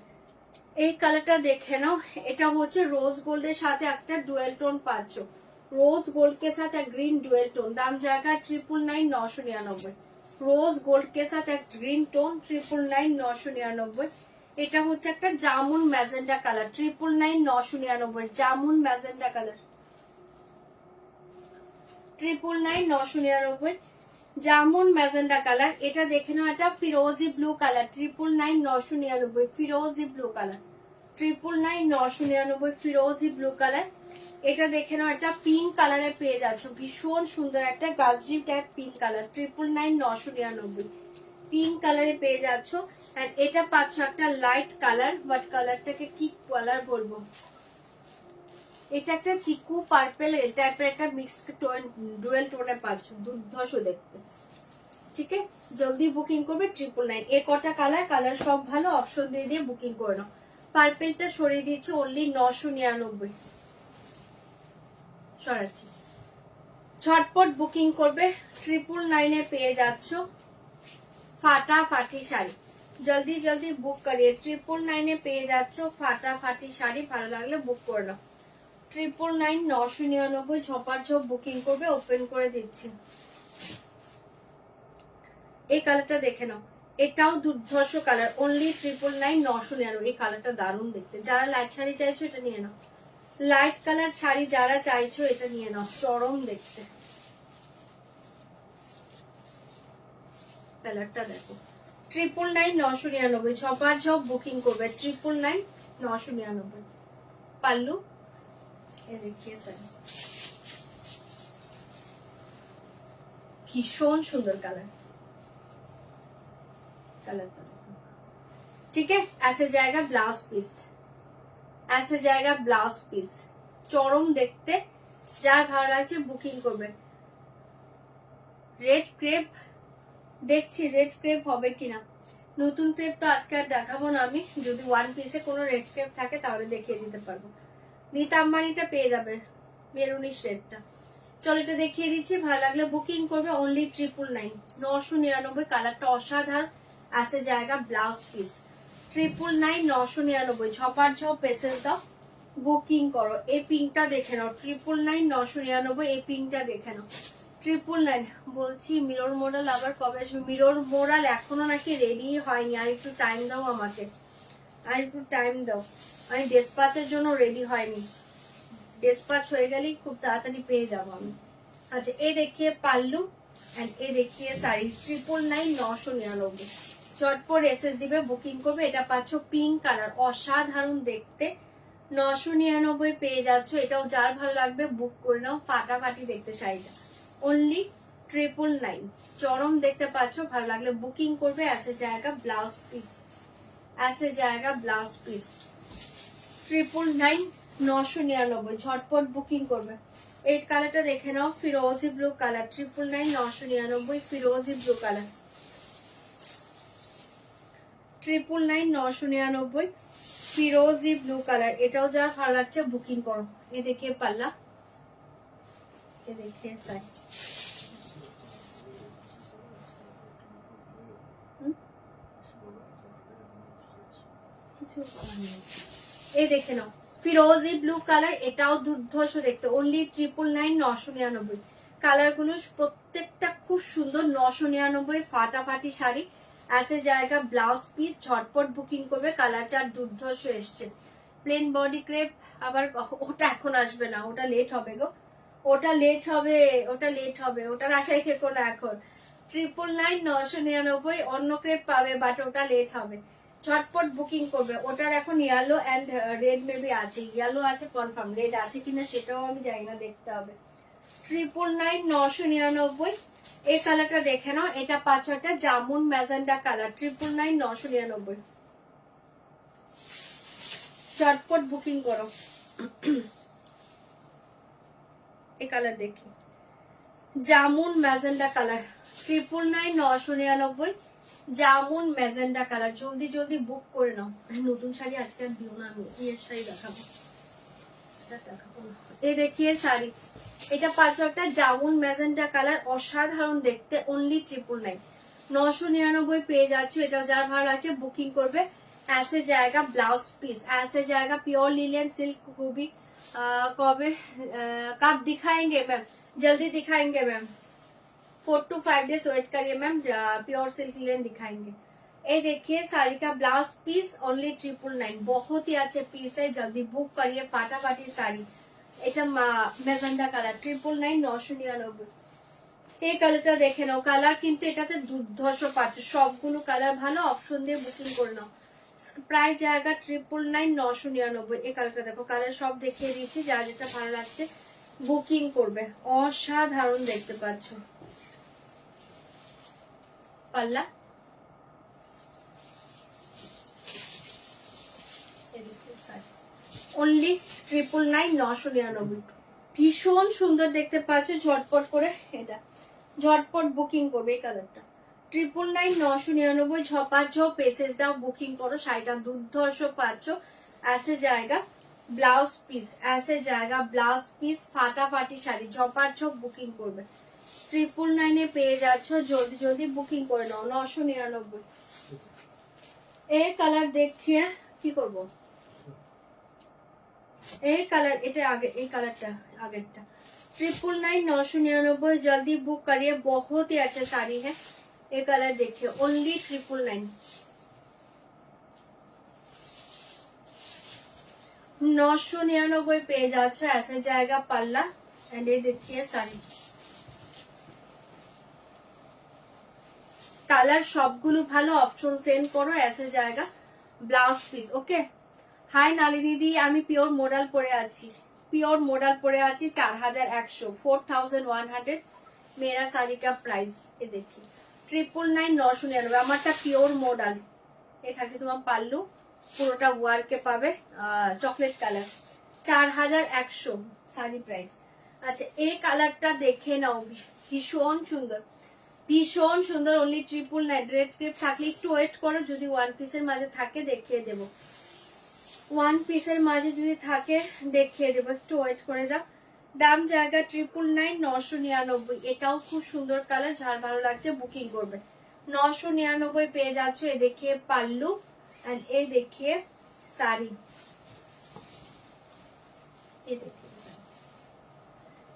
এই কালারটা দেখে নাও, এটা হচ্ছে রোজ গোল্ডের সাথে একটা ডুয়েল টোন পাচ্ছ, রোজ গোল্ড के साथ एक ग्रीन डुएल टोन। दाम जाएगा 999, 999। রোজ গোল্ড के साथ एक ग्रीन टोन, 999, 999। এটা হচ্ছে একটা জামুন ম্যাজেন্ডা কালার, 999, 999। জামুন ম্যাজেন্ডা কালার, 999, 999। জামুন ম্যাজেন্ডা কালার। এটা দেখে নাও, এটা ফিরোজি ব্লু কালার, 999, 999। ফিরোজি ব্লু কালার, 999, 999। ফিরোজি ব্লু কালার। এটা দেখে নাও, এটা পিঙ্ক কালারে পেয়ে যাচ্ছ, ভীষণ সুন্দর একটা গাজরি টাইপ পিঙ্ক কালার, 999, 999। পিঙ্ক কালারে পেয়ে যাচ্ছ। এন্ড এটা পাচ্ছ একটা লাইট কালার, বাট কালারটাকে কি কালার বলবো, এটা একটা চিকু পার্পেল টাইপের একটা মিক্সড টোন, ডুয়েল টোনে পাচ্ছ, দুর্ধর্ষ দেখতে, ঠিক আছে। জলদি বুকিং করবে 999। এ কটা কালার সব ভালো, অপশন দিয়ে দিয়ে বুকিং করে নাও। পার্পেলটা সরিয়ে দিচ্ছে, অনলি 999 সরাচ্ছি। ঝটপট বুকিং করবে, 999 পেয়ে যাচ্ছ ফাটাফাটি শাড়ি। জলদি জলদি বুক করিয়ে, 999 পেয়ে যাচ্ছ ফাটাফাটি শাড়ি। ভালো লাগলে বুক করে নাও। 999, 999। ঝপার ঝপ বুকিং করবে, ওপেন করে দিচ্ছি। এই কালারটা দেখে নাও, এটাও দুর্ধর্ষ কালার, অনলি 999, 999। এই কালারটা দারুণ দেখতে। যারা লাইট শাড়ি চাইছো এটা নিয়ে নাও, লাইট কালার শাড়ি যারা চাইছো এটা নিয়ে নাও, চরম দেখতে। কালারটা দেখো, 999, 999। ঝপার ঝপ বুকিং করবে, 999, 999। পাল্লু এ দেখিয়ে স্যার, ভীষণ সুন্দর কালার, কালারটা ঠিক है। ऐसे जाएगा ब्लाउज पीस, ऐसे जाएगा ब्लाउज पीस, চরম দেখতে। যার ভালো লাগছে বুকিং করবে। রেড ক্রেপ দেখছি, রেড ক্রেপ হবে কিনা। নতুন ক্রেপ তো আজকে আর দেখাবো না আমি, যদি ওয়ান পিসে কোনো রেড ক্রেপ থাকে তাহলে দেখিয়ে দিতে পারবো। নীতা আম্বানিটা পেয়ে যাবে, মেরুনিশ রেডটা। চলো এটা দেখিয়ে দিচ্ছি, ভালো লাগলে বুকিং করবে। অনলি 999, 999, কালারটা অসাধারণ। আসে জায়গা ব্লাউজ পিস 999, 999, ঝপার ঝপ পেসেস দাও, বুকিং করো। এই পিঙ্কটা দেখে নাও 999, 999, এই পিঙ্কটা দেখে নাও 999। বলছি মিরর মোডাল আবার কবে আসবে? মিরর মোডাল এখনো নাকি রেডি হয়নি, আর একটু টাইম দাও আমাকে, আর একটু টাইম দাও। আমি ডেসপাচের জন্য রেডি হয়নি, ডেসপাচ হয়ে গেলেই খুব তাড়াতাড়ি পেয়ে যাবো আমি। আচ্ছা এ দেখিয়ে পাল্লু এন্ড এ দেখিয়ে শাড়ি 999, 999, চটপট এসএস দিবে, বুকিং করবে। এটা পাচ্ছ পিঙ্ক কালার, অসাধারণ দেখতে, 999 পেয়ে যাচ্ছ। এটাও যার ভালো লাগবে বুক করে নাও, ফাটাফাটি দেখতে শাড়িটা। অনলি 999, চরম দেখতে পাচ্ছ, ভালো লাগলে বুকিং করবে। আসে জায়গা ব্লাউজ পিস, আসে জায়গা ব্লাউজ পিস 999, 999, ঝটপট বুকিং করবে। এই কালারটা দেখে নাও, ফিরোজি ব্লু কালার 999, 999, ফিরোজি ব্লু কালার 999, 999, ফিরোজি ব্লু কালার। এটাও যার ভালো লাগছে বুকিং করো। এ দেখে পাল্লা, এ দেখে সাই, এই দেখে নাও ফিরোজি ব্লু কালার, এটাও দুর্ধর্ষ দেখতে। অনলি 999, 999, কালার গুলো প্রত্যেকটা খুব সুন্দর। 999, ফাটাফাটি শাড়ি, আসে জায়গা ব্লাউজ পিস, ঝটপট বুকিং করবে। কালারটা দুর্ধর্ষ এসছে, প্লেন বডি ক্রেপ। আবার ওটা এখন আসবে না, ওটা লেট হবে গো, ওটা লেট হবে, ওটা লেট হবে, ওটার আশায় থেকো না এখন। 999, 999, অন্য ক্রেপ পাবে, বাট ওটা লেট হবে, ঝটপট বুকিং করবে। ওটার এখন ইয়েলো এন্ড রেড মেবি আছে, ইয়েলো আছে কনফার্ম, রেড আছে কিনা সেটাও আমি জানি না, দেখতে হবে। 999, 999, এই কালারটা দেখে নাও। এটা পাচ্ছ একটা জামুন ম্যাজেন্ডা কালার 999, 999, চটপট বুকিং করো। এই কালার দেখি, জামুন ম্যাজেন্ডা কালার 999, 999, জামুন ম্যাজেন্ডা কালার। জলদি জলদি বুক করে নাও। নতুন শাড়ি আজকে আর দিও না, আমি বিয়ের শাড়ি দেখাবো, এই দেখিয়ে শাড়ি। এটা পাচ্ছ একটা জামুন ম্যাজেন্ডা কালার, অসাধারণ দেখতে। অনলি 999, 999 পেয়ে যাচ্ছ। এটাও যার ভালো লাগছে বুকিং করবে। ऐसे जाएगा ब्लाउज पीस, ऐसे जाएगा प्योर लिलियन सिल्क। खूबी कब कब दिखाएंगे मैम? जल्दी दिखाएंगे मैम, 4 to 5 days वेट करिए मैम, प्योर सिल्क लिलियन दिखाएंगे। ये देखिए साड़ी का ब्लाउज पीस ओनली 999, बहुत ही अच्छे पीस है, जल्दी बुक करिए, फाटाफाटी साड़ी। এটা মেজেন্ডা কালার 999, 999। এই কালারটা দেখে নাও, কালার কিন্তু এটাতে দুর্ধর্ষ পাচ্ছ, সবগুলো কালার ভালো, অপশন দিয়ে বুকিং করে নাও। প্রাইস জায়গা 999, 999। এই কালারটা দেখো, কালার সব দেখিয়ে দিচ্ছি, যার যেটা ভালো লাগছে বুকিং করবে। অসাধারণ দেখতে পাচ্ছ। পাল্লা অনলি 999, 999, ভীষণ সুন্দর দেখতে পাচ্ছ। ঝটপট করে এটা ঝটপট বুকিং করবে। এই কালারটা 999, 999, ঝপাঝপ পেসেজ দাও, বুকিং করো। শাড়িটা দুর্ধর্ষ পাচ্ছ। ऐसे जाएगा ব্লাউজ পিস, ऐसे जाएगा ব্লাউজ পিস, ফাটাফাটি শাড়ি, ঝপাঝপ বুকিং করবে। 999 এ পেয়ে যাচ্ছ, জলদি জলদি বুকিং করে নাও। 999 এই কালার দেখিয়ে কি করবো, এই কালার, এটা आगे, এই কালারটা আগেরটা 999, 999, जल्दी बुक करिए, बहुत ही अच्छा साड़ी है। ये कलर देखिए, ओनली 999, 999 पेज। अच्छा ऐसे जाएगा पल्ला एंड ये देखिए साड़ी। কালার সবগুলো ভালো, অপশন সেন্ড করো। ऐसे जाएगा ব্লাউজ পিস। ওকে, হাই নালিনী দি, আমি পিওর মডেল পরে আছি, পিওর মডেল পরে আছি 4100, 4100 मेरा साड़ी का प्राइस। ये देखिए 999, 999, আমারটা পিওর মডেল। এ থাকে তোমার পাল্লু, পুরোটা ওয়ার্কে পাবে, চকলেট কালার 4100 শাড়ি প্রাইস। আচ্ছা এই কালারটা দেখে নাও, ভীষণ সুন্দর। ভীষণ সুন্দর, অনলি 999। রেড ক্রেপ থাকলে একটু ওয়েট করো, যদি ওয়ান পিসের মাঝে থাকে দেখিয়ে দেবো, ওয়ান পিসের মাঝে যদি থাকে দেখিয়ে দেবো, একটু ওয়েট করে যাও। দাম জায়গা 999, 999। এটাও খুব সুন্দর কালার, যার ভালো লাগছে বুকিং করবে। 999 পেয়ে যাচ্ছ। এ দেখিয়ে পাল্লু এন্ড এ দেখিয়ে শাড়ি,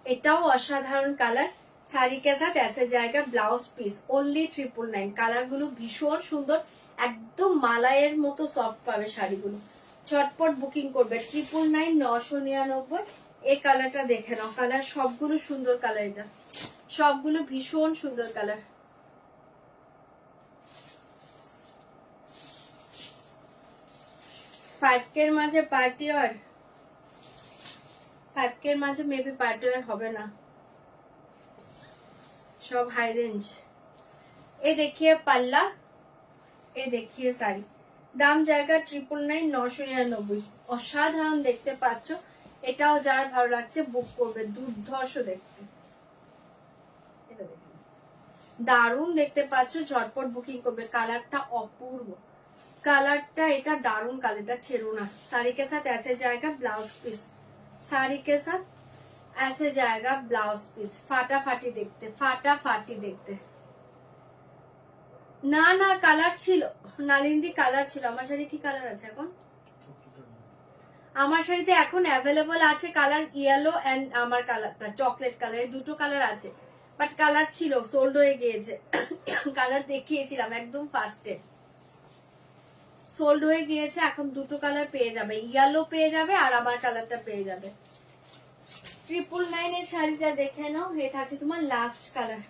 এটাও অসাধারণ কালার। শাড়ি কে সাথ ऐसे जाएगा ব্লাউজ পিস, অনলি 999। কালার গুলো ভীষণ সুন্দর, একদম মালাইয়ের মতো সফট পাবে শাড়িগুলো। ঝটপট বুকিং করবে 999, 999। এই কালারটা দেখে নাও, কালার সবগুলো সুন্দর কালার, এটা সবগুলো ভীষণ সুন্দর কালার। ফাইভ কে এর মাঝে পার্টি ওয়ার, 5K এর মাঝে মেবি পার্টি ওয়ার হবে না, সব হাই রেঞ্জ। এ দেখিয়ে পাল্লা, এ দেখিয়ে শাড়ি। দাম জায়গা 999, 999। অসাধারণ দেখতে পাচ্ছ, এটাও যার ভালো লাগছে বুক করবে, দুর্ধর্ষ দেখতে, দারুণ দেখতে পাচ্ছ, ঝটপট বুকিং করবে। কালারটা অপূর্ব, কালারটা এটা দারুণ কালারটা, ছেড়ো না। শাড়ি কে সাথ ऐसे जाएगा ব্লাউজ পিস, শাড়ি কে সাথ ऐसे जाएगा ব্লাউজ পিস। ফাটাফাটি দেখতে, ফাটাফাটি দেখতে। না না কালার ছিল, নালিন্দি কালার ছিল। আমার শাড়ি কি কালার আছে এখন? আমার শাড়িতে এখন অ্যাভেলেবল আছে কালার ইয়েলো এন্ড আমার কালারটা চকলেট কালার, দুটো কালার আছে, বাট কালার ছিল সোল্ড হয়ে গিয়েছে। কালার দেখিয়েছিলাম একদম ফার্স্টে, সোল্ড হয়ে গিয়েছে। এখন দুটো কালার পেয়ে যাবে, ইয়েলো পেয়ে যাবে আর আমার কালারটা পেয়ে যাবে। 999 এর শাড়িটা দেখে নাও, এ থাকছে তোমার লাস্ট কালার।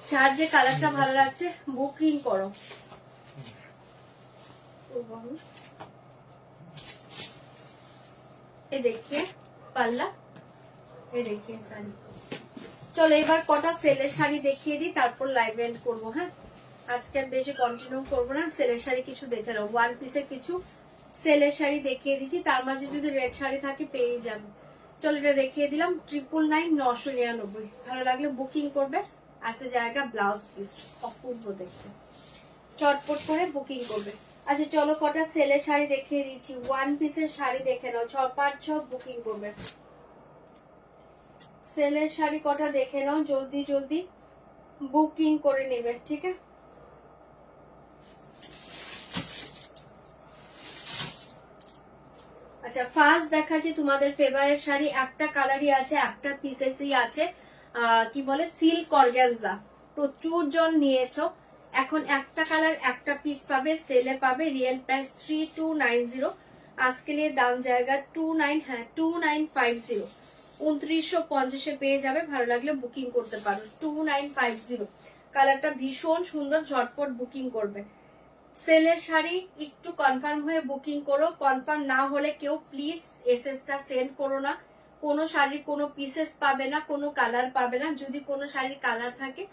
যার যে কালারটা ভালো লাগছে বুকিং করো। এ দেখিয়ে পাল্লা, এ দেখিয়ে শাড়ি। চলো এবার কটা সেলের শাড়ি দেখিয়ে দিই, তারপর লাইভ এন্ড করবো। হ্যাঁ, আজকে আর বেশি কন্টিনিউ করবো না। সেলের শাড়ি কিছু দেখে নাও, ওয়ান পিসের কিছু সেলের শাড়ি দেখিয়ে দিচ্ছি, তার মাঝে যদি রেড শাড়ি থাকে পেয়ে যাবে। চলো এটা দেখিয়ে দিলাম 999, 999। ভালো লাগলে বুকিং করবে। আসে জায়গা ব্লাউজ পিস, অপূর্ব দেখতে, চটপট করে বুকিং করবে। আচ্ছা চলো কটা সেলের শাড়ি দেখিয়ে দিচ্ছি, ওয়ান পিসের শাড়ি দেখে নাও, 656 বুকিং করবে। সেলের শাড়ি কটা দেখে নাও, জলদি জলদি বুকিং করে নেবে, ঠিক আছে। আচ্ছা ফার্স্ট দেখাচ্ছি তোমাদের ফেভারিট শাড়ি, একটা কালারই আছে, একটা পিসেসই আছে, কি বলে সিল্ক অর্গানজা। প্রচুর জন নিয়েছো, এখন একটা কালার একটা পিস পাবে, সেলে পাবে। রিয়েল প্রাইস 3290, আজকে নিয়ে দাম জায়গা 2950, 2950 পেয়ে যাবে। ভালো লাগলে বুকিং করতে পারো 2950। কালারটা ভীষণ সুন্দর, ঝটপট বুকিং করবে। সেলের শাড়ি একটু কনফার্ম হয়ে বুকিং করো, কনফার্ম না হলে কেউ প্লিজ এসএসটা সেন্ড করো না। কোনো শাড়ির কোনো পিসেস পাবে না, কোনো কালার পাবে না। যদি কোনো শাড়ির কালার থাকে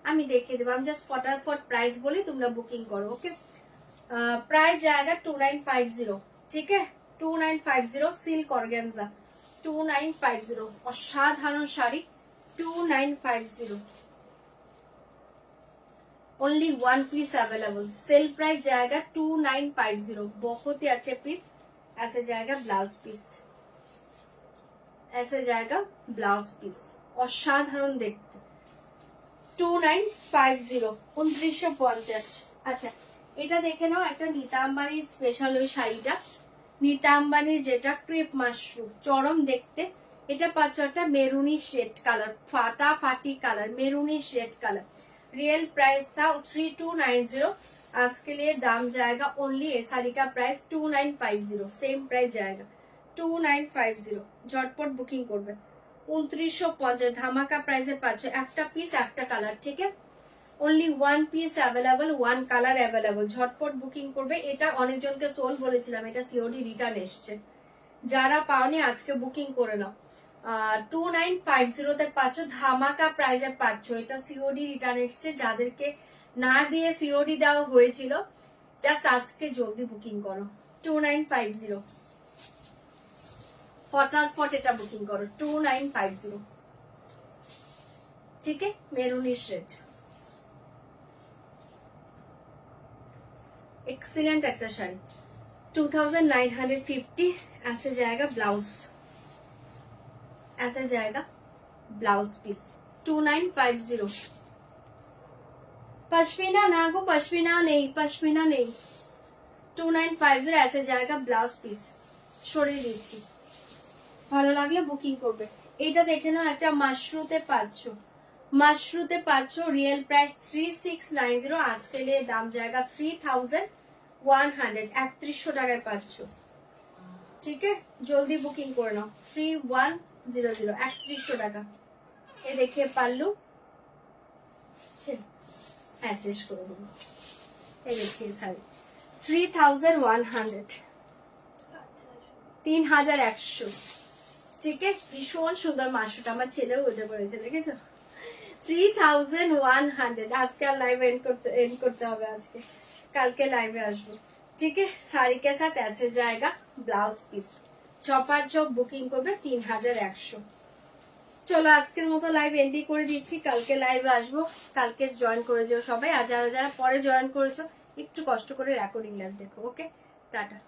আমি দেখিয়ে দেবো, আমি জাস্ট ফটাফট প্রাইস বলি, তোমরা বুকিং করো। ওকে, প্রাইস জায়গা 2950, ঠিক আছে, 2950 সিল্ক অর্গানজা 2950, অসাধারণ sari 2950। Only one piece available, sale price जाएगा 2950, बहुत ही अच्छे पीस। ऐसे जाएगा ब्लाउज पीस, ऐसे जाएगा ब्लाउज पीस, অসাধারণ দেখতে 2950, 2950। আচ্ছা এটা দেখে নাও, একটা নীতা আম্বানির স্পেশাল ওই শাড়িটা, নীতা আম্বানির যেটা ক্রেপ মাশরুম, চরম দেখতে। এটা পাচ্ছ একটা মেরুনি শেড কালার, ফাটাফাটি কালার, মেরুনি শেড কালার। रियल प्राइस था 3290, आज के लिए दाम जाएगा ओनली, साड़ी का प्राइस 2950, सेम प्राइस जाएगा 2950। झटपट बुकिंग করবে 2950, ধামাকা প্রাইসে পাচ্ছ। একটা পিস একটা কালার, ঠিক আছে, only one piece available, one colour available. ঝটপট বুকিং করবে। এটা অনেকজনকে সোল বলেছিলাম, এটা সিওডি রিটার্ন এসছে, যারা পাওনি আজকে বুকিং করে নাও। 2950 পাচ্ছ, ধামাকা প্রাইসে পাচ্ছ। এটা সিওডি রিটার্ন এসছে, যাদেরকে না দিয়ে সিওডি দেওয়া হয়েছিল জাস্ট আজকে জলদি বুকিং করো 2950। फटाफट এটা বুকিং করো 2950 ठीक है मेरूनी शेड एक्सीलेंट একটা শাড়ি 2950 ऐसे जाएगा ब्लाउज ऐसे जाएगा ब्लाउज पीस 2950 पश्मीना ना गो पश्मीना नहीं 2950 ऐसे जाएगा ब्लाउज पिस সরিয়ে দিচ্ছি ভালো লাগলে বুকিং করবে এটা দেখে নাও একটা মাশরুতে পাচ্ছ রিয়েল প্রাইস 3690 আজকে নিয়ে দাম জায়গা 3100 3100 টাকায় পাচ্ছ ঠিক আছে জলদি বুকিং করে নাও 3100 3100 টাকা এ দেখে পাল্লু হ্যাঁ শেষ করে দেবো এ দেখে শাড়ি 3100 3100 ঠিক আছে ভীষণ সুন্দর মাসুটা আমার ছেলেও ওটা করেছে দেখেছো 3100 আজকে আর লাইভ एंड करते হবে আজকে কালকে লাইভে আসবো ঠিক আছে শাড়ি के साथ ऐसे जाएगा blouse piece chopper chop booking করবে 3100 চলো আজকের মতো লাইভ এন্ডই করে দিচ্ছি কালকে লাইভে আসবো কালকে জয়েন করে যাও সবাই আর যারা যারা পরে জয়েন করেছো একটু কষ্ট করে রেকর্ডিং লাইভ দেখো ওকে টাটা